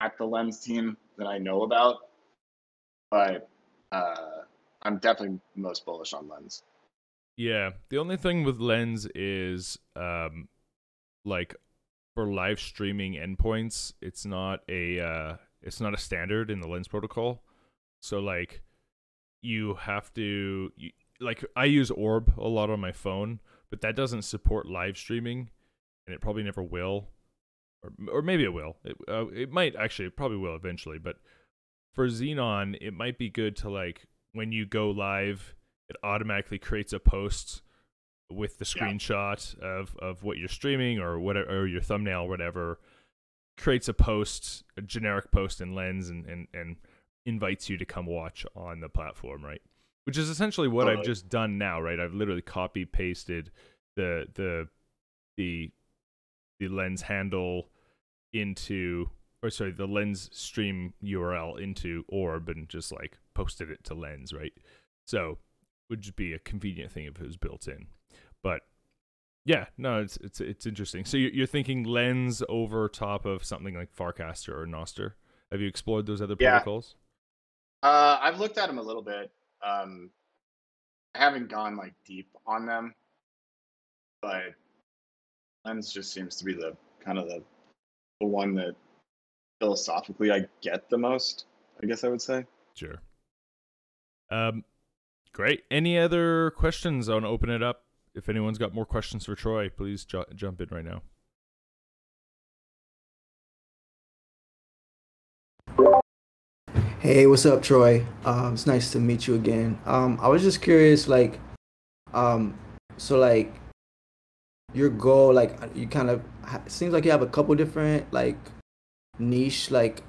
at the Lens team that I know about, but I'm definitely most bullish on Lens. Yeah, the only thing with Lens is like for live streaming endpoints, it's not a standard in the Lens protocol. So like you have to like I use Orb a lot on my phone, but that doesn't support live streaming, and it probably never will, or maybe it will. It might actually, it probably will eventually. But for Xenon, it might be good to like when you go live, it automatically creates a post with the screenshot of what you're streaming or whatever, or your thumbnail, or whatever. Creates a post, a generic post in Lens, and invites you to come watch on the platform, right? Which is essentially what I've just done now, right? I've literally copy pasted the Lens handle into, or sorry, the Lens stream URL into Orb and just like posted it to Lens, right? So would just be a convenient thing if it was built in. But yeah, no, it's interesting. So you're thinking Lens over top of something like Farcaster or Noster. Have you explored those other protocols? I've looked at them a little bit. I haven't gone like deep on them, but Lens just seems to be the kind of the one that philosophically I get the most, I guess I would say. Sure. Great. Any other questions? I want to open it up. If anyone's got more questions for Troy, please jump in right now. Hey, what's up, Troy? It's nice to meet you again. I was just curious, like, so like, your goal, like, you kind of seems like you have a couple different like niche like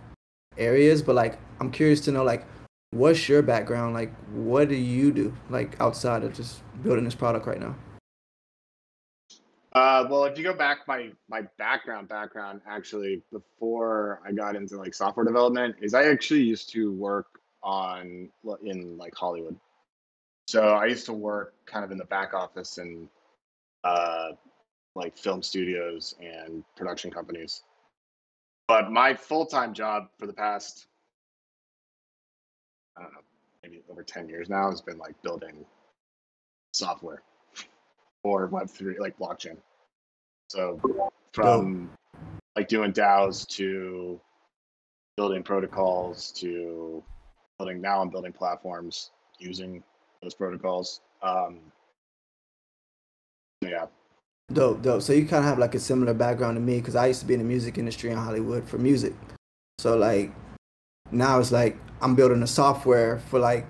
areas, but like, I'm curious to know like, what's your background? Like, what do you do like outside of just building this product right now? Well, if you go back, my background actually before I got into like software development is I actually used to work in like Hollywood. So I used to work kind of in the back office in like film studios and production companies. But my full-time job for the past, I don't know, maybe over 10 years now has been like building software for Web3, like blockchain. So from like doing DAOs to building protocols to I'm building platforms using those protocols. Yeah. Dope. So you kind of have like a similar background to me, because I used to be in the music industry in Hollywood for music. So like now it's like I'm building a software for like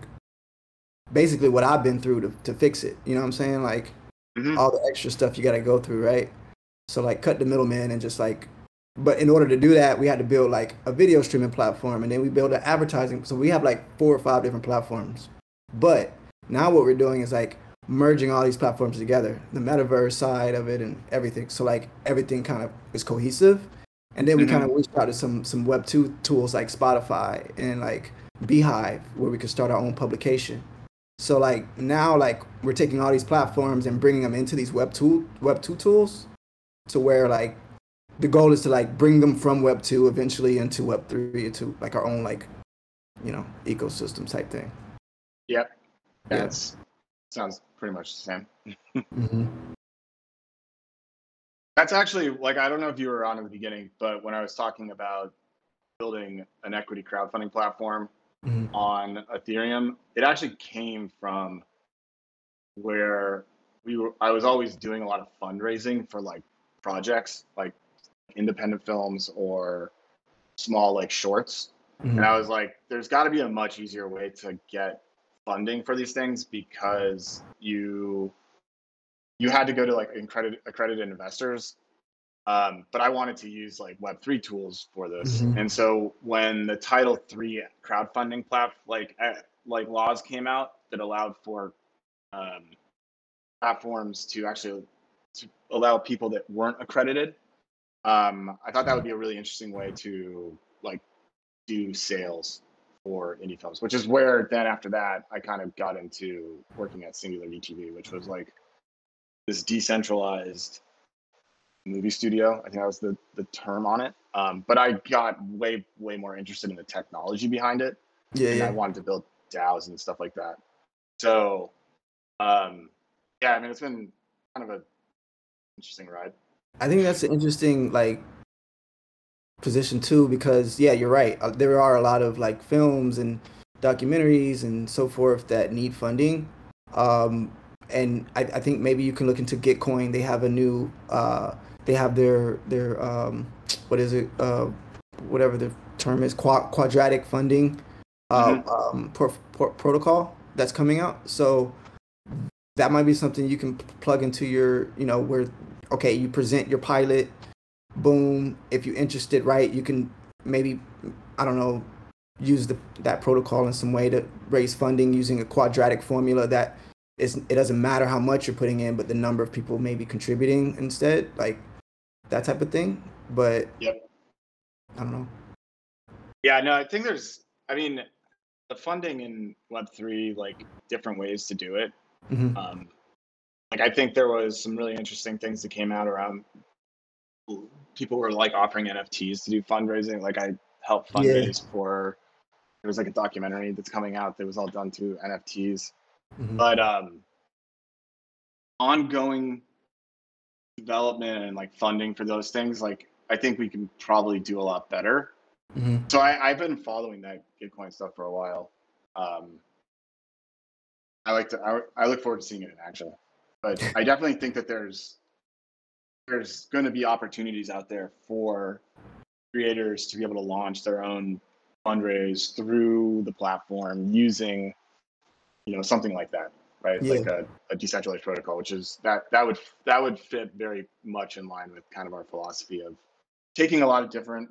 basically what I've been through to fix it. You know what I'm saying? Like all the extra stuff you got to go through, right? So like cut the middleman and just like, but in order to do that, we had to build like a video streaming platform, and then we built an advertising. So we have like 4 or 5 different platforms. But Now what we're doing is like merging all these platforms together, the metaverse side of it and everything. So like everything kind of is cohesive. And then we kind of reached out to some Web 2 tools like Spotify and like Beehive, where we could start our own publication. So like now, like we're taking all these platforms and bringing them into these Web 2 tools, to where like the goal is to like bring them from Web 2 eventually into Web 3, into like our own like, you know, ecosystem type thing. Yep. Yeah. That's sounds pretty much the same. Mm-hmm. That's actually, like, I don't know if you were on in the beginning, but when I was talking about building an equity crowdfunding platform on Ethereum, it actually came from where I was always doing a lot of fundraising for like projects, like independent films or small like shorts. And I was like, there's got to be a much easier way to get funding for these things, because you had to go to like accredited investors. But I wanted to use like Web3 tools for this. And so when the Title III crowdfunding like laws came out that allowed for platforms to actually to allow people that weren't accredited, I thought that would be a really interesting way to like do sales for indie films, which is where then after that I kind of got into working at Singular VTV, which was like this decentralized movie studio. I think that was the term on it. But I got way more interested in the technology behind it. And I wanted to build DAOs and stuff like that. So yeah, I mean, it's been kind of a interesting ride. I think that's an interesting like position too, because yeah, you're right. There are a lot of like films and documentaries and so forth that need funding. And I think maybe you can look into Gitcoin. They have a new they have their what is it, whatever the term is, quadratic funding protocol that's coming out. So that might be something you can plug into your, you know, where okay, you present your pilot, boom, if you're interested, right, you can maybe, I don't know, use that protocol in some way to raise funding using a quadratic formula that it doesn't matter how much you're putting in, but the number of people maybe contributing instead, like that type of thing. But yep, I don't know. Yeah, no, I think there's, I mean, the funding in Web3, like different ways to do it. Like I think there was some really interesting things that came out around people were like offering NFTs to do fundraising. Like I helped fundraise for, there was like a documentary that's coming out that was all done through NFTs. But ongoing development and like funding for those things, like I think we can probably do a lot better. So I've been following that Gitcoin stuff for a while. I look forward to seeing it in action. But I definitely think that there's going to be opportunities out there for creators to be able to launch their own fundraise through the platform using, you know, something like that, right? Like a decentralized protocol, which is that would fit very much in line with kind of our philosophy of taking a lot of different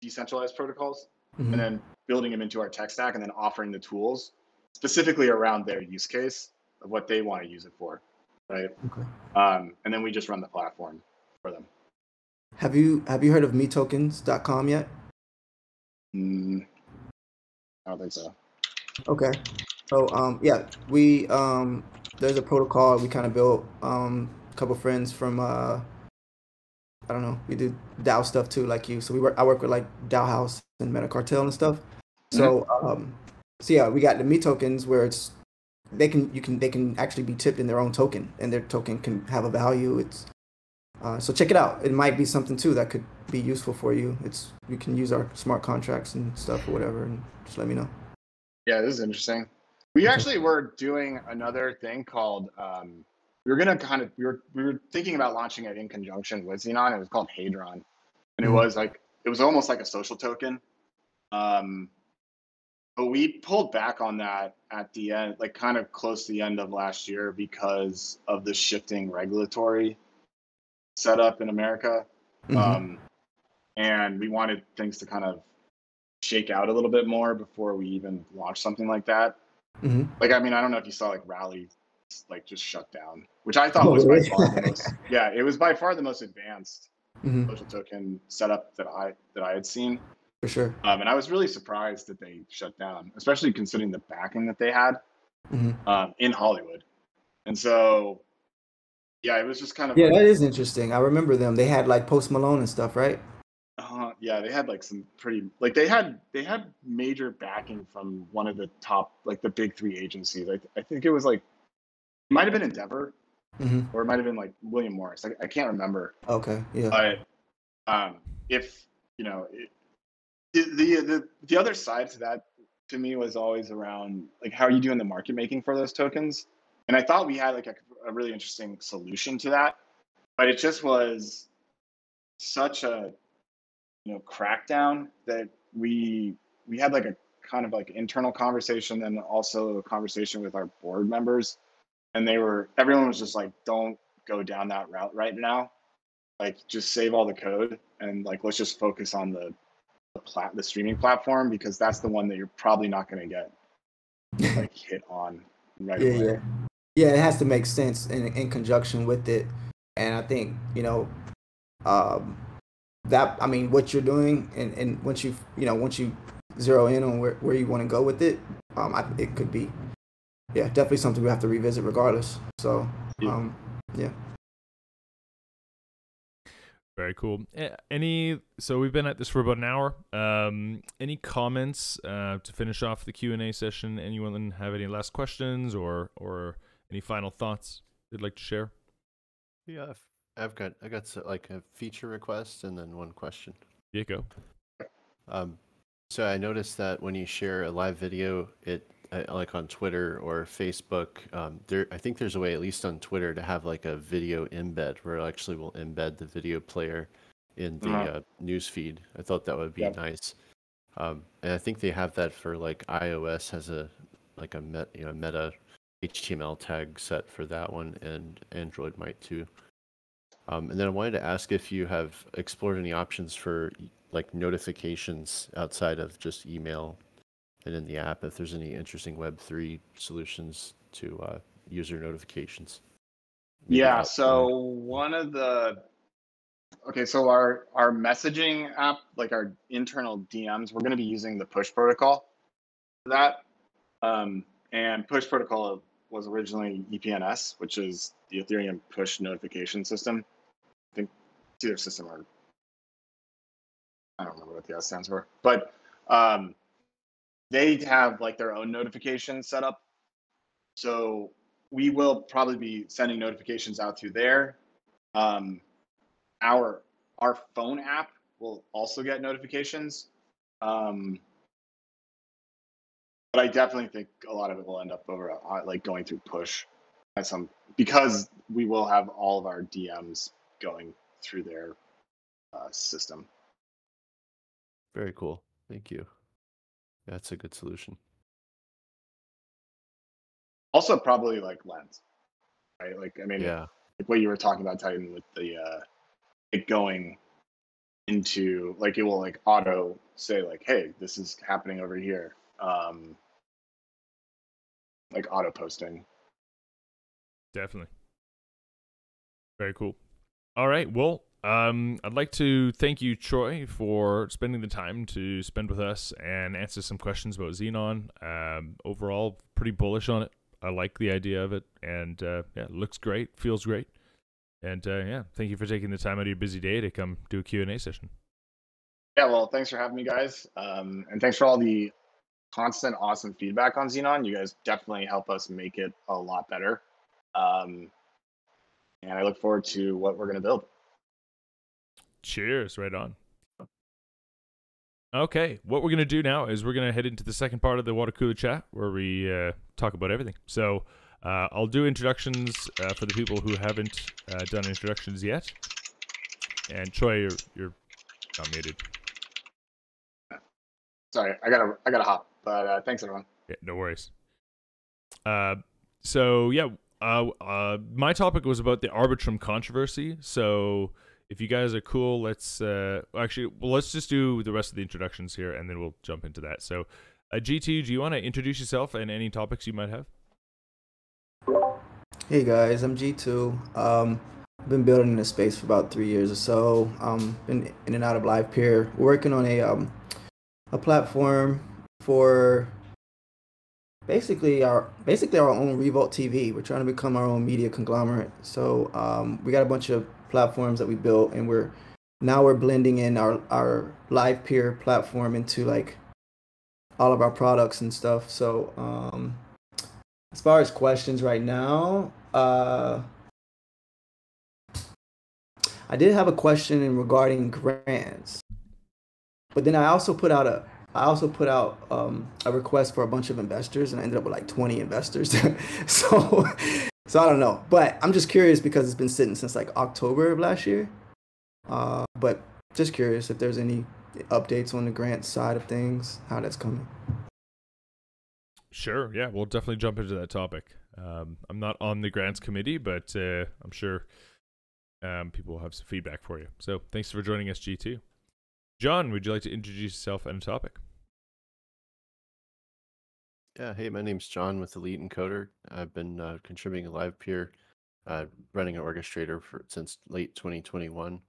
decentralized protocols and then building them into our tech stack and then offering the tools specifically around their use case of what they want to use it for, right? And then we just run the platform for them. Have you heard of metokens.com yet? I don't think so. Okay. So yeah, we there's a protocol we kind of built, a couple friends from I don't know, we do DAO stuff too, like you. So I work with like DAO House and Metacartel and stuff. So so yeah, we got the Me tokens where it's they can actually be tipped in their own token, and their token can have a value. It's so check it out. It might be something too that could be useful for you. You can use our smart contracts and stuff or whatever, and just let me know. Yeah, this is interesting. We actually were doing another thing called we were thinking about launching it in conjunction with Xenon. It was called Hadron, and it was almost like a social token. But we pulled back on that at the end, like kind of close to the end of last year, because of the shifting regulatory setup in America. And we wanted things to kind of shake out a little bit more before we even launch something like that. Like, I mean, I don't know if you saw like Rally like just shut down, which I thought Oh, was by really? far the most. Yeah, it was by far the most advanced social token setup that I had seen. For sure. And I was really surprised that they shut down, especially considering the backing that they had in Hollywood. And so, yeah, it was just kind of Yeah, like, that is interesting. I remember them. They had like Post Malone and stuff, right? yeah, they had like some pretty, like they had major backing from one of the top, like the big three agencies. I think it was like, it might have been Endeavor, or it might have been like William Morris. I can't remember. Okay, yeah. But if you know, the other side to that to me was always around like how are you doing the market making for those tokens, and I thought we had like a really interesting solution to that, but it just was such a crackdown that we had like a kind of like internal conversation and also a conversation with our board members, and everyone was just like, don't go down that route right now, like just save all the code and like let's just focus on the streaming platform, because that's the one that you're probably not going to get like hit on right away. Yeah, it has to make sense in conjunction with it. And I think that, I mean, what you're doing, and once you zero in on where you want to go with it, it could be definitely something we have to revisit regardless. So yeah. Very cool. So we've been at this for about an hour. Any comments to finish off the Q&A session? Anyone have any last questions or any final thoughts they'd like to share? Yeah, I got like a feature request and then one question. Yeah, go. So I noticed that when you share a live video, like on Twitter or Facebook, I think there's a way, at least on Twitter, to have like a video embed where it actually will embed the video player in the news feed. I thought that would be nice. And I think they have that for like iOS has a meta HTML tag set for that one, and Android might too. And then I wanted to ask if you have explored any options for like notifications outside of just email and in the app, if there's any interesting Web3 solutions to user notifications. Yeah, so so our messaging app, like our internal DMs, we're going to be using the push protocol for that. And push protocol was originally EPNS, which is the Ethereum push notification system. I think it's either system or I don't remember what the S stands for, but they have like their own notifications set up. So we will probably be sending notifications out through there. Our phone app will also get notifications. But I definitely think a lot of it will end up over like going through push at because we will have all of our DMs going through their system. Very cool. Thank you. That's a good solution. Also, probably like Lens, right? Like, I mean, like what you were talking about, Titan, with the it going into like it will like auto say like, hey, this is happening over here, like auto posting. Definitely. Very cool. All right. Well, I'd like to thank you, Troy, for spending the time to spend with us and answer some questions about Xenon. Overall, pretty bullish on it. I like the idea of it, and it looks great, feels great. And thank you for taking the time out of your busy day to come do a Q&A session. Yeah, well, thanks for having me, guys. And thanks for all the constant awesome feedback on Xenon. You guys definitely help us make it a lot better. And I look forward to what we're going to build. Cheers, right on. Okay, what we're going to do now is we're going to head into the second part of the water cooler chat where we talk about everything. So I'll do introductions for the people who haven't done introductions yet. And Troy, you're not muted. Sorry, I gotta hop. But thanks, everyone. Yeah, no worries. So yeah, my topic was about the Arbitrum controversy. So if you guys are cool, let's let's just do the rest of the introductions here, and then we'll jump into that. So G2, do you want to introduce yourself and any topics you might have? Hey guys, I'm G2. Been building in this space for about 3 years or so. Been in and out of Livepeer. We're working on a platform for basically our own Revolt TV. We're trying to become our own media conglomerate. So we got a bunch of platforms that we built, and we're blending in our Livepeer platform into like all of our products and stuff. So as far as questions right now, I did have a question in regarding grants, but then I also put out a request for a bunch of investors, and I ended up with like 20 investors. so I don't know, but I'm just curious because it's been sitting since like October of last year. But just curious if there's any updates on the grant side of things, how that's coming. Sure, yeah, we'll definitely jump into that topic. I'm not on the grants committee, but I'm sure people will have some feedback for you. So thanks for joining us, G2. John, would you like to introduce yourself and a topic? Yeah, hey, my name's John with Elite Encoder. I've been contributing to Livepeer, running an orchestrator since late 2021.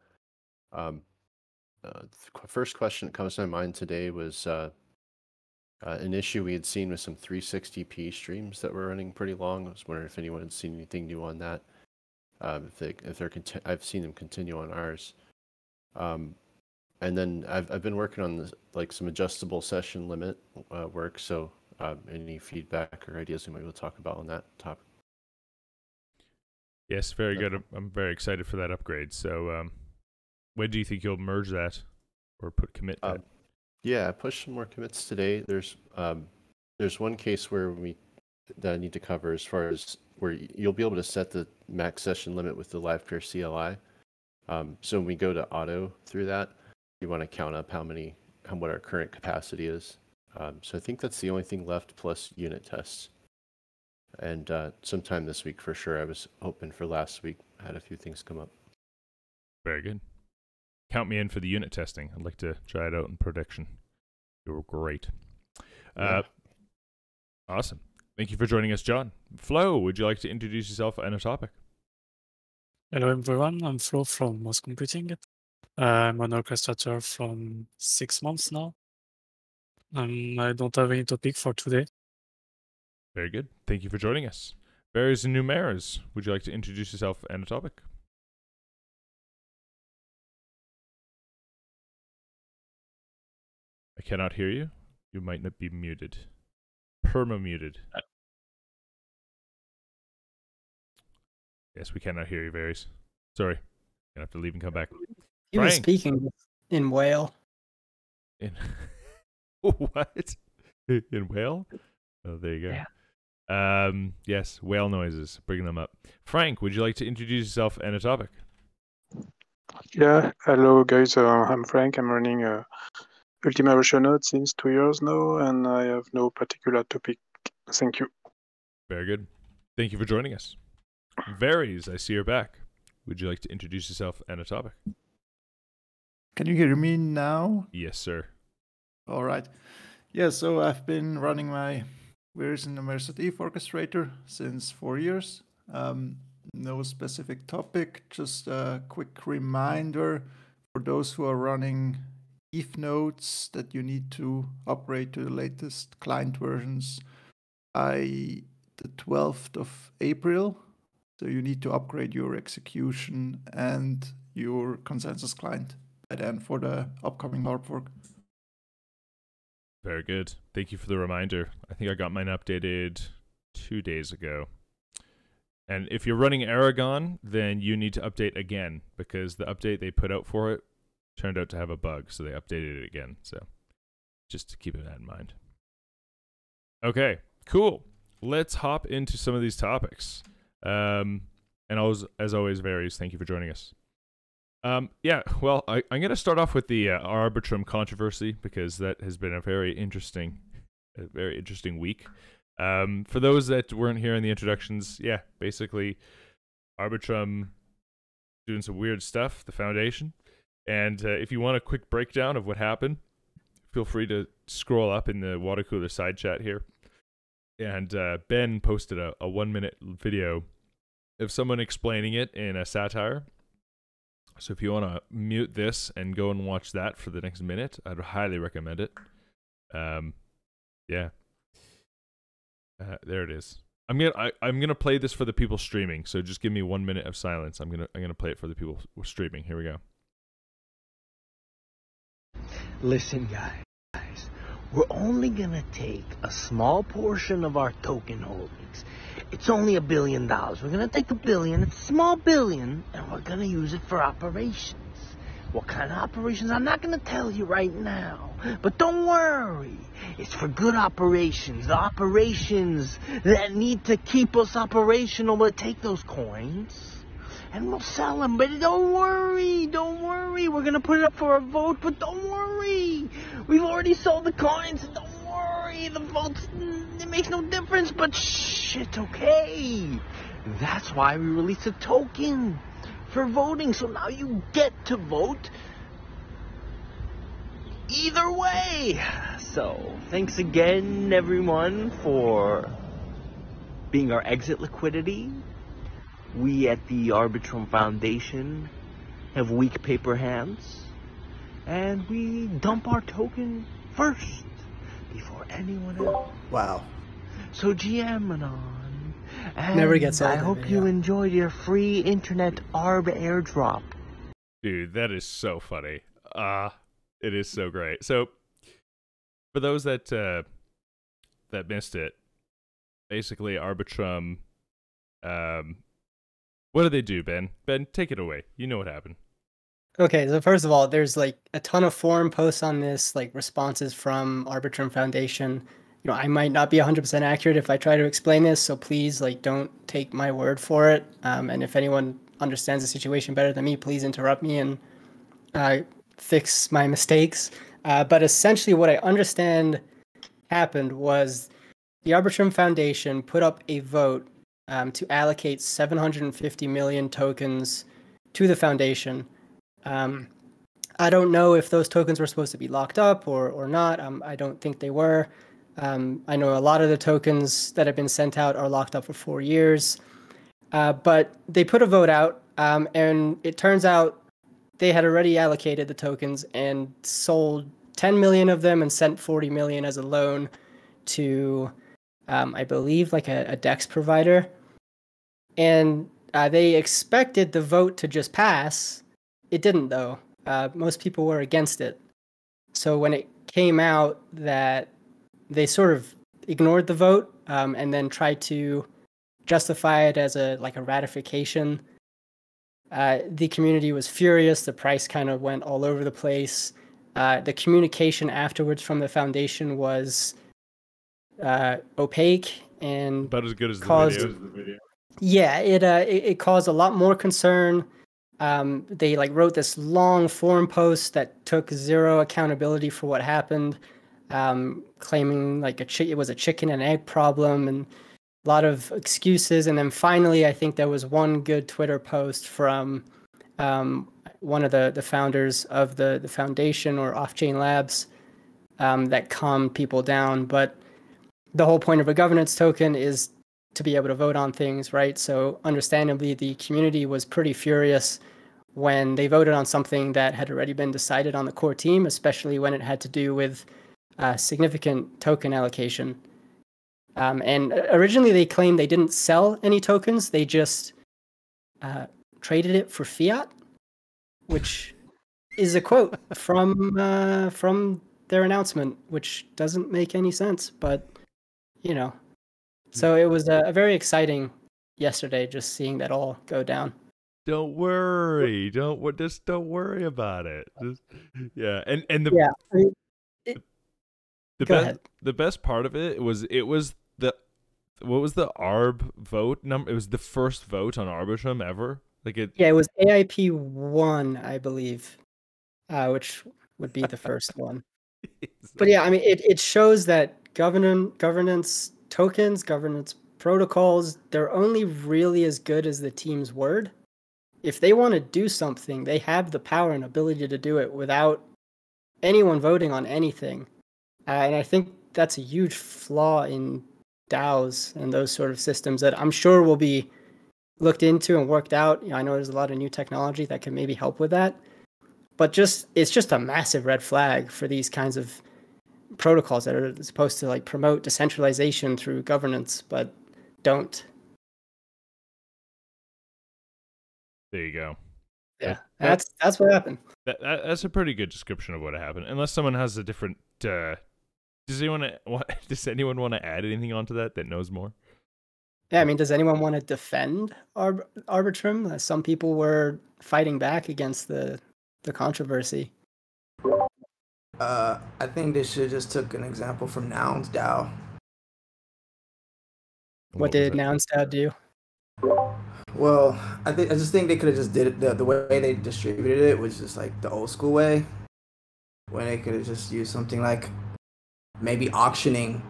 The first question that comes to my mind today was an issue we had seen with some 360p streams that were running pretty long. I was wondering if anyone had seen anything new on that. I've seen them continue on ours. And then I've been working on like some adjustable session limit work. So any feedback or ideas we might be able to talk about on that topic? Yes, very good. I'm very excited for that upgrade. So when do you think you'll merge that or commit that? Yeah, I pushed some more commits today. There's one case where that I need to cover as far as where you'll be able to set the max session limit with the Livepeer CLI. So when we go to auto through that, you want to count up what our current capacity is. So I think that's the only thing left, plus unit tests. And sometime this week for sure. I was hoping for last week. I had a few things come up. Very good. Count me in for the unit testing. I'd like to try it out in production. You were great. Yeah. Awesome. Thank you for joining us, John. Flo, would you like to introduce yourself and a topic? Hello everyone, I'm Flo from Moss Computing. I'm an orchestrator from 6 months now. I don't have any topic for today. Very good. Thank you for joining us. Bears and Numeras, would you like to introduce yourself and a topic? I cannot hear you. You might not be muted. Perma-muted. Yes, we cannot hear you, Varys. Sorry. Gonna have to leave and come back. He was Frank. speaking in whale. In what? In whale? Oh, there you go. Yeah. Yes, whale noises. Bringing them up. Frank, would you like to introduce yourself and a topic? Yeah, hello guys. I'm Frank. I'm running Ultima Russian node since 2 years now, and I have no particular topic. Thank you. Very good. Thank you for joining us. Varys, I see you're back. Would you like to introduce yourself and a topic? Can you hear me now? Yes, sir. All right. Yeah, so I've been running my Where's in the Mercedes orchestrator since 4 years. No specific topic, just a quick reminder for those who are running ETH nodes that you need to upgrade to the latest client versions by the 12th of April. So you need to upgrade your execution and your consensus client by then for the upcoming hard fork. Very good. Thank you for the reminder. I think I got mine updated 2 days ago. And if you're running Aragon, then you need to update again because the update they put out for it turned out to have a bug, so they updated it again. So just to keep that in mind. Okay, cool. Let's hop into some of these topics. And as always, Varys, thank you for joining us. Yeah, well, I'm going to start off with the Arbitrum controversy because that has been a very interesting week. For those that weren't here in the introductions, yeah, basically Arbitrum doing some weird stuff, the foundation. And if you want a quick breakdown of what happened, feel free to scroll up in the water cooler side chat here. And Ben posted a 1-minute video of someone explaining it in a satire. So if you want to mute this and go and watch that for the next minute, I'd highly recommend it. Yeah. There it is. I'm gonna play this for the people streaming. So just give me 1 minute of silence. I'm gonna play it for the people streaming. Here we go. Listen, guys, we're only gonna take a small portion of our token holdings. It's only $1 billion. We're gonna take $1 billion, it's a small billion, and we're gonna use it for operations. What kind of operations? I'm not gonna tell you right now, but don't worry. It's for good operations, the operations that need to keep us operational. We'll take those coins and we'll sell them, but don't worry, we're gonna put it up for a vote, but don't worry, we've already sold the coins, don't worry, the votes, it makes no difference, but shh, it's okay. That's why we released a token for voting, so now you get to vote either way. So, thanks again, everyone, for being our exit liquidity. We at the Arbitrum Foundation have weak paper hands, and we dump our token first before anyone else. Wow. So GM on. Never gets old, I that hope video. you enjoyed your free internet ARB airdrop. Dude, that is so funny. It is so great. So, for those that missed it, basically Arbitrum, what do they do, Ben? Ben, take it away. You know what happened. Okay, so first of all, there's like a ton of forum posts on this, like responses from Arbitrum Foundation. You know, I might not be 100% accurate if I try to explain this, so please, like, don't take my word for it. And if anyone understands the situation better than me, please interrupt me and fix my mistakes. But essentially what I understand happened was the Arbitrum Foundation put up a vote to allocate 750 million tokens to the foundation. I don't know if those tokens were supposed to be locked up or not. I don't think they were. I know a lot of the tokens that have been sent out are locked up for 4 years. But they put a vote out, and it turns out they had already allocated the tokens and sold 10 million of them and sent 40 million as a loan to, I believe, like a DEX provider. And they expected the vote to just pass. It didn't, though. Most people were against it. So when it came out that they sort of ignored the vote and then tried to justify it as a ratification, the community was furious. The price kind of went all over the place. The communication afterwards from the foundation was opaque and about as good as caused, the video. Yeah, it caused a lot more concern. They wrote this long forum post that took zero accountability for what happened, claiming it was a chicken and egg problem and a lot of excuses. And then finally, I think there was one good Twitter post from one of the founders of the foundation or Off-Chain Labs that calmed people down. But the whole point of a governance token is to be able to vote on things, right? So understandably, the community was pretty furious when they voted on something that had already been decided on the core team, especially when it had to do with significant token allocation. And originally they claimed they didn't sell any tokens, they just traded it for fiat, which is a quote from their announcement, which doesn't make any sense, but you know. So it was a very exciting yesterday, just seeing that all go down. Don't worry. Don't worry about it. Yeah, and the yeah. I mean, the best part of it was the what was the ARB vote number? It was the first vote on Arbitrum ever. Yeah, it was AIP 1, I believe, which would be the first one. But yeah, I mean, it shows that governance tokens, governance protocols, they're only really as good as the team's word. If they want to do something, they have the power and ability to do it without anyone voting on anything. And I think that's a huge flaw in DAOs and those sort of systems that I'm sure will be looked into and worked out. I know there's a lot of new technology that can maybe help with that, but it's just a massive red flag for these kinds of protocols that are supposed to like promote decentralization through governance, but don't. There you go. Yeah, that's what happened. That's a pretty good description of what happened. Unless someone has a different. Does anyone want to add anything onto that knows more? Yeah, I mean, does anyone want to defend Arbitrum? Some people were fighting back against the controversy. I think they should just took an example from Noun's DAO. What did Noun's DAO do? Well, I just think they could have just did it the way they distributed it was just like the old school way, when they could have just used something like maybe auctioning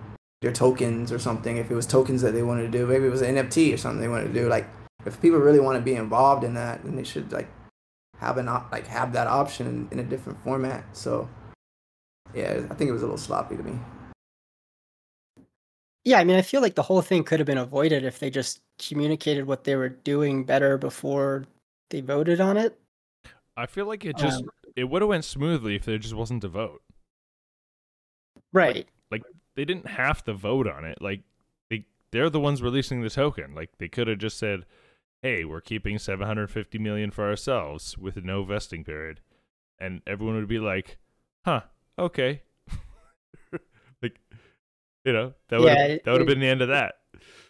their tokens or something. If it was tokens that they wanted to do, maybe it was an NFT or something they wanted to do. Like if people really want to be involved in that, then they should like have that option in a different format. So yeah, I think it was a little sloppy to me. Yeah, I mean, I feel like the whole thing could have been avoided if they just communicated what they were doing better before they voted on it. I feel like it would have went smoothly if there just wasn't a vote. Right. Like they didn't have to vote on it. Like they're the ones releasing the token. Like they could have just said, "Hey, we're keeping 750 million for ourselves with no vesting period," and everyone would be like, "Huh, okay." Like, you know, that would have been the end of that.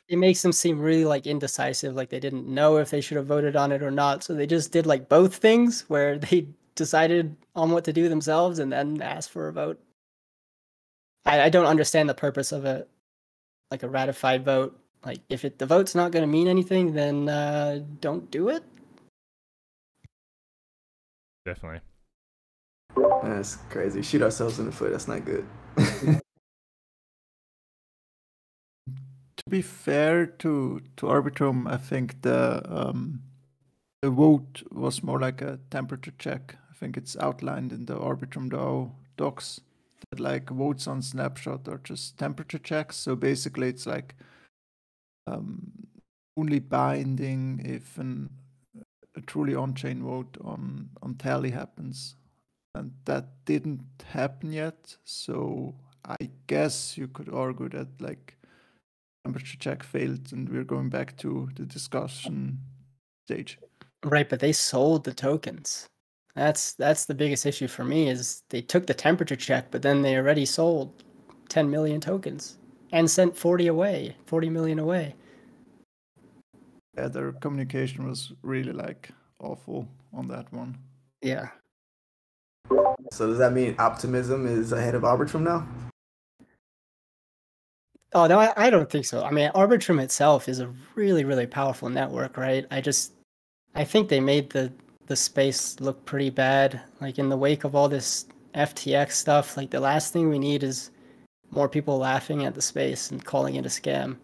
It makes them seem really like indecisive, like they didn't know if they should have voted on it or not. So they just did like both things, where they decided on what to do themselves and then asked for a vote. I don't understand the purpose of a ratified vote. Like if the vote's not going to mean anything, then don't do it. Definitely. That's crazy. Shoot ourselves in the foot. That's not good. To be fair to Arbitrum, I think the vote was more like a temperature check. I think it's outlined in the Arbitrum DAO docs that like votes on snapshot are just temperature checks. So basically, it's like only binding if a truly on-chain vote on tally happens, and that didn't happen yet. So I guess you could argue that like temperature check failed and we're going back to the discussion stage. Right, but they sold the tokens. That's the biggest issue for me, is they took the temperature check, but then they already sold 10 million tokens and sent 40 million away. Yeah, their communication was really like awful on that one. Yeah. So does that mean Optimism is ahead of Arbitrum now? Oh, no, I don't think so. I mean, Arbitrum itself is a really, really powerful network, right? I think they made the space look pretty bad. Like in the wake of all this FTX stuff, like the last thing we need is more people laughing at the space and calling it a scam.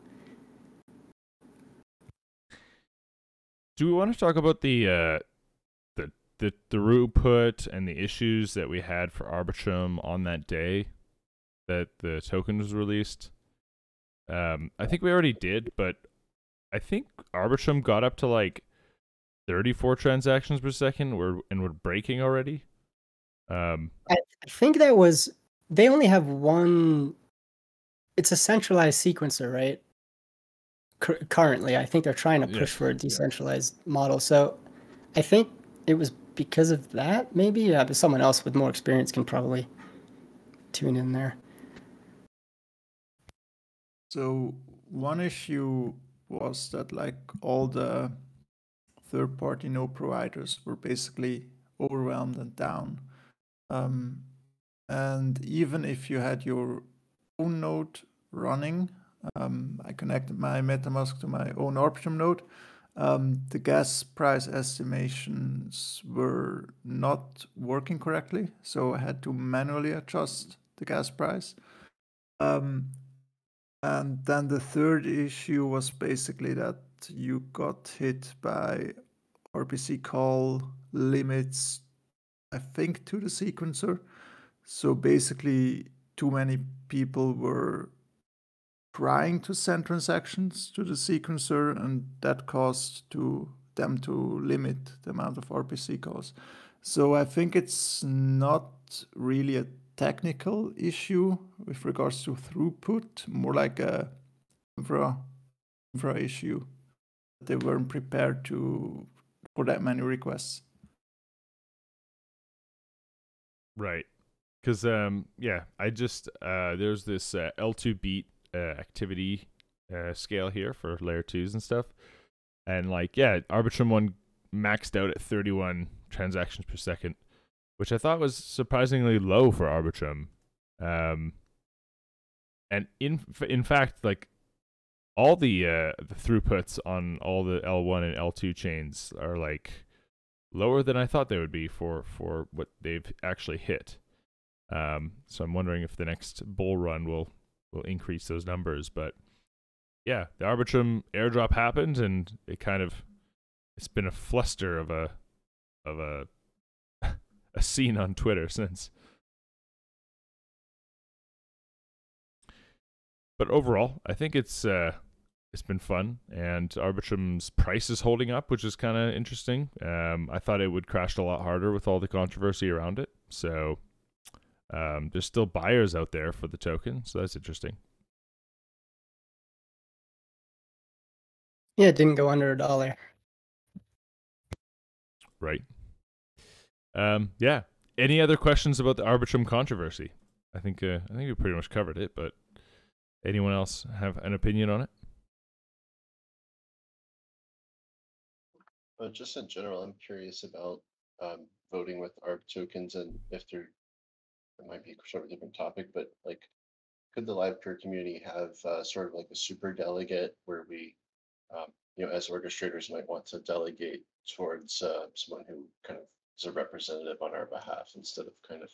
Do we want to talk about the throughput and the issues that we had for Arbitrum on that day that the token was released? I think we already did, but I think Arbitrum got up to like 34 transactions per second and we're breaking already. I think they only have one. It's a centralized sequencer, right? Currently, I think they're trying to push for a decentralized model. So I think it was because of that, maybe. But someone else with more experience can probably tune in there. So one issue was that like all the third-party node providers were basically overwhelmed and down. And even if you had your own node running, I connected my MetaMask to my own Arbitrum node, the gas price estimations were not working correctly, so I had to manually adjust the gas price. And then the third issue was basically that you got hit by RPC call limits, I think, to the sequencer, So basically, too many people were trying to send transactions to the sequencer, and that caused them to limit the amount of RPC calls. So I think it's not really a technical issue with regards to throughput, more like a infra issue. They weren't prepared for that many requests. Right. Because, I just, there's this L2 beat activity scale here for layer 2s and stuff. And Arbitrum 1 maxed out at 31 transactions per second, which I thought was surprisingly low for Arbitrum. And in fact, all the throughputs on all the L1 and L2 chains are lower than I thought they would be for what they've actually hit. So I'm wondering if the next bull run will increase those numbers. But yeah, the Arbitrum airdrop happened, and it's been a fluster of a scene on Twitter since. But overall, I think it's been fun, and Arbitrum's price is holding up, which is kind of interesting. I thought it would crash a lot harder with all the controversy around it. So there's still buyers out there for the token, so that's interesting. Yeah, it didn't go under $1. Right. Yeah. Any other questions about the Arbitrum controversy? I think we pretty much covered it, but anyone else have an opinion on it? But just in general, I'm curious about voting with ARB tokens, and if it might be sort of a different topic, but could the Livepeer community have sort of a super delegate where we, as orchestrators might want to delegate towards someone who kind of is a representative on our behalf, instead of kind of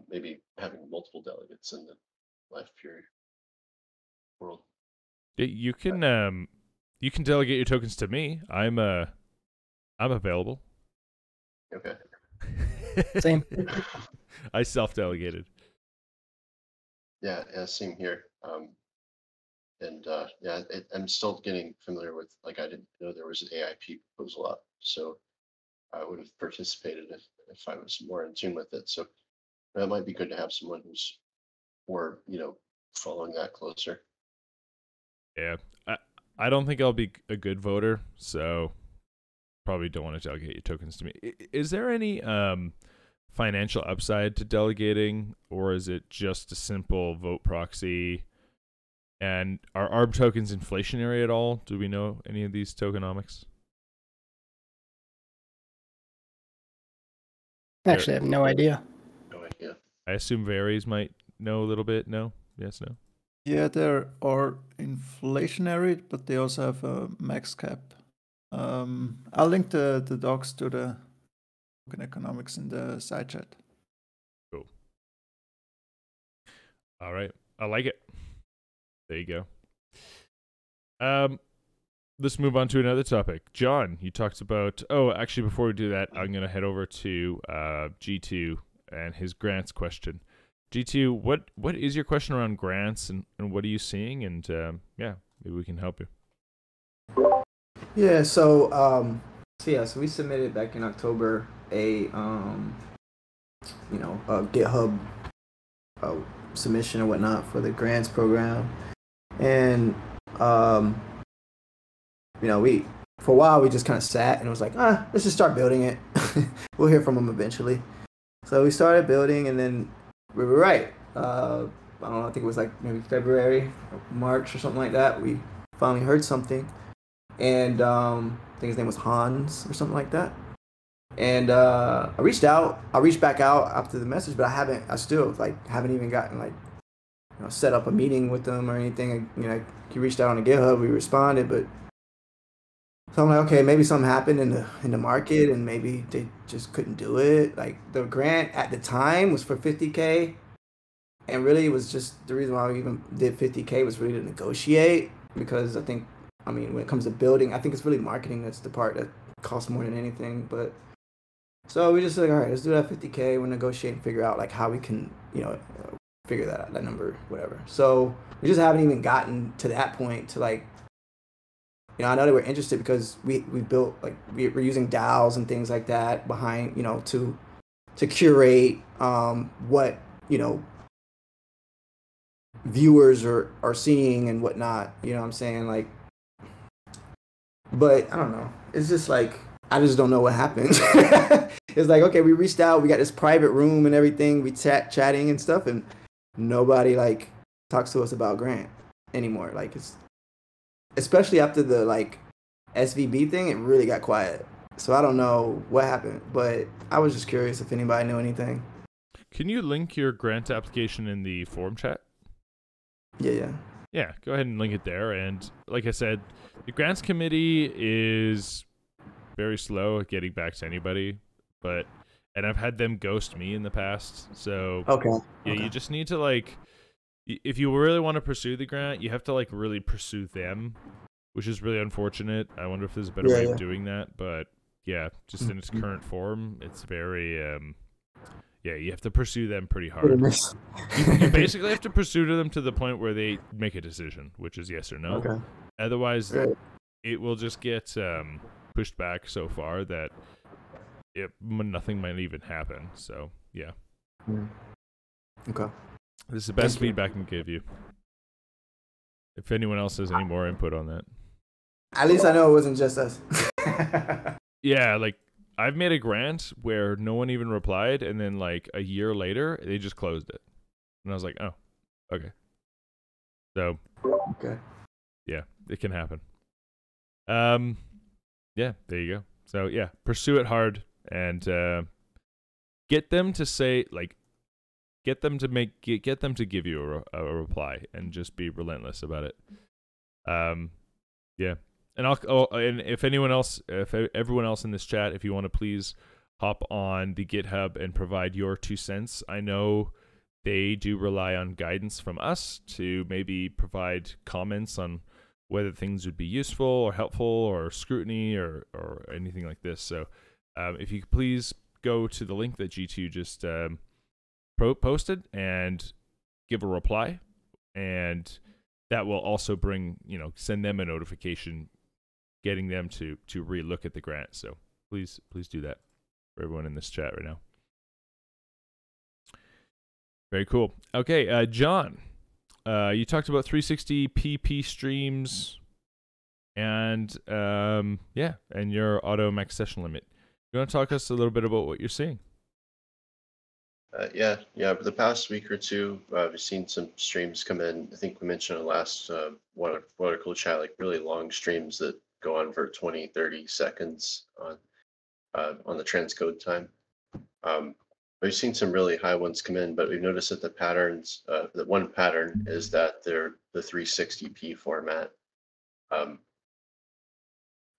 maybe having multiple delegates in the Livepeer world? You can delegate your tokens to me. I'm available. Okay. Same. I self-delegated. Yeah, same here. I'm still getting familiar with, I didn't know there was an AIP proposal up, so I would have participated if I was more in tune with it. So that might be good to have someone who's more, following that closer. Yeah, I don't think I'll be a good voter, so probably don't want to delegate your tokens to me. Is there any financial upside to delegating, or is it just a simple vote proxy? And are ARB tokens inflationary at all? Do we know any of these tokenomics? Actually, I have no idea. No idea. I assume Varies might know a little bit. No? Yes, no? Yeah, there are inflationary, but they also have a max cap. I'll link the docs to the token economics in the side chat. Cool. All right. I like it. There you go. Let's move on to another topic. John, you talked about... Oh, actually, before we do that, I'm going to head over to G2 and his grants question. G2, what is your question around grants, and what are you seeing? And maybe we can help you. Yeah, so we submitted back in October a GitHub submission and whatnot for the grants program. And we for a while we just kind of sat and it was like, let's just start building it. We'll hear from them eventually. So we started building, and then we were right. I don't know, I think it was maybe February or March or something like that. We finally heard something. And I think his name was Hans or something like that. And I reached back out after the message, but I still haven't even gotten set up a meeting with them or anything. He reached out on the GitHub, we responded, but so I'm like, okay, maybe something happened in the market, and maybe they just couldn't do it. The grant at the time was for $50K, and really it was just the reason why we even did $50K was really to negotiate, because when it comes to building, I think it's really marketing that's the part that costs more than anything. But So we just like, all right, let's do that 50K. We'll negotiate and figure out like how we can, figure that out, that number, whatever. So we just haven't even gotten to that point to like, I know they were interested because we built like we're using DAOs and things like that behind, to curate what, viewers are seeing and whatnot. You know what I'm saying? Like, but I don't know. It's just like I just don't know what happened. It's like, okay, we reached out, we got this private room and everything, we chatting and stuff, and nobody like talks to us about Grant anymore. Like it's especially after the like SVB thing, it really got quiet. So I don't know what happened, but I was just curious if anybody knew anything. Can you link your grant application in the forum chat? Yeah, go ahead and link it there. And like I said, the grants committee is very slow at getting back to anybody, and I've had them ghost me in the past. So yeah, you just need to like, if you really want to pursue the grant, you have to like really pursue them, which is really unfortunate. I wonder if there's a better way of doing that, but yeah, just in its current form, it's very you have to pursue them pretty hard. You basically have to pursue them to the point where they make a decision, which is yes or no. Otherwise, it will just get pushed back so far that nothing might even happen. So yeah. Okay. This is the best feedback I can give you. If anyone else has any more input on that. At least I know it wasn't just us. Yeah, like I've made a grant where no one even replied, and then like a year later, they just closed it. And I was like, oh, okay. So, yeah, it can happen. Yeah, there you go. So yeah, pursue it hard and get them to say like, get them to give you a reply and just be relentless about it. Yeah. And and if anyone else, if everyone else in this chat, if you want to please hop on the GitHub and provide your 2 cents. I know they do rely on guidance from us to maybe provide comments on whether things would be useful or helpful or scrutiny or anything like this. So if you could please go to the link that G2 just posted and give a reply, and that will also bring, send them a notification getting them to re-look at the grant. So please do that for everyone in this chat right now. Very cool. Okay, John, you talked about 360 PP streams and and your auto maxSession limit. You want to talk us a little bit about what you're seeing? Yeah. For the past week or two, we've seen some streams come in. I think we mentioned in the last water cooler chat, like really long streams that go on for 20, 30 seconds on the transcode time. We've seen some really high ones come in, but we've noticed that the patterns, that one pattern is that they're the 360p format. And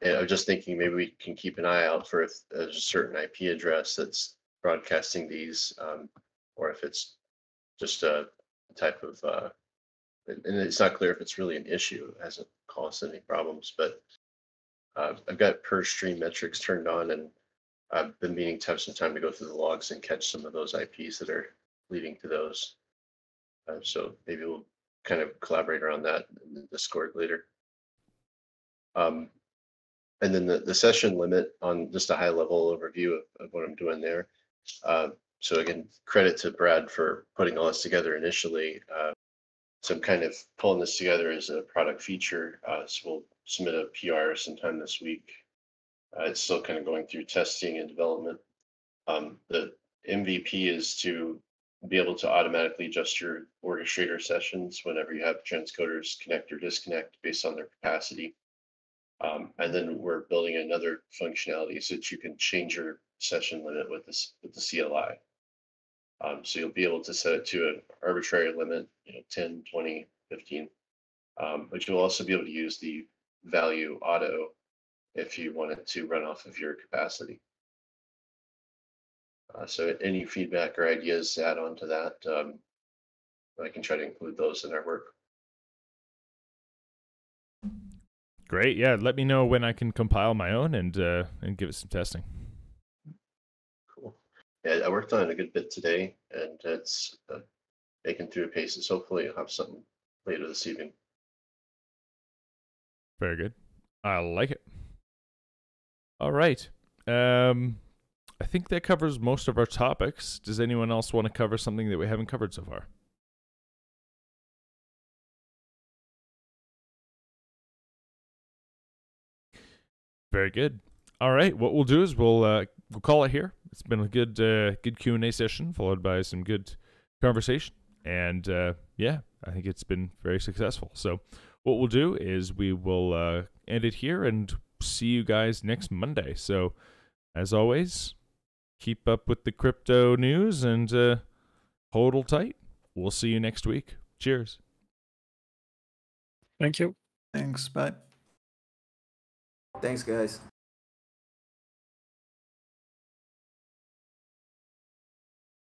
I'm just thinking maybe we can keep an eye out for if there's a certain IP address that's broadcasting these, or if it's just a type of, and it's not clear if it's really an issue. It hasn't caused any problems, but I've got per stream metrics turned on, and I've been meaning to have some time to go through the logs and catch some of those IPs that are leading to those. So maybe we'll kind of collaborate around that in the Discord later. And then the session limit, on just a high level overview of what I'm doing there. So again, credit to Brad for putting all this together initially. So I'm kind of pulling this together as a product feature. So we'll submit a PR sometime this week. It's still kind of going through testing and development. The MVP is to be able to automatically adjust your orchestrator sessions whenever you have transcoders connect or disconnect based on their capacity. And then we're building another functionality so that you can change your session limit with the CLI. So you'll be able to set it to an arbitrary limit, 10, 20, 15. But you'll also be able to use the value auto if you want it to run off of your capacity. So any feedback or ideas to add on to that, I can try to include those in our work. Great. Yeah, let me know when I can compile my own and give it some testing. Yeah, I worked on it a good bit today, and it's making through paces. Hopefully, I'll have something later this evening. Very good. I like it. All right. I think that covers most of our topics. Does anyone else want to cover something that we haven't covered so far? Very good. All right. What we'll do is we'll call it here. It's been a good good Q&A session followed by some good conversation, and yeah, I think it's been very successful. So what we'll do is we will end it here and see you guys next Monday. So as always, keep up with the crypto news and hold tight. We'll see you next week. Cheers. Thank you. Thanks. Bye. Thanks, guys.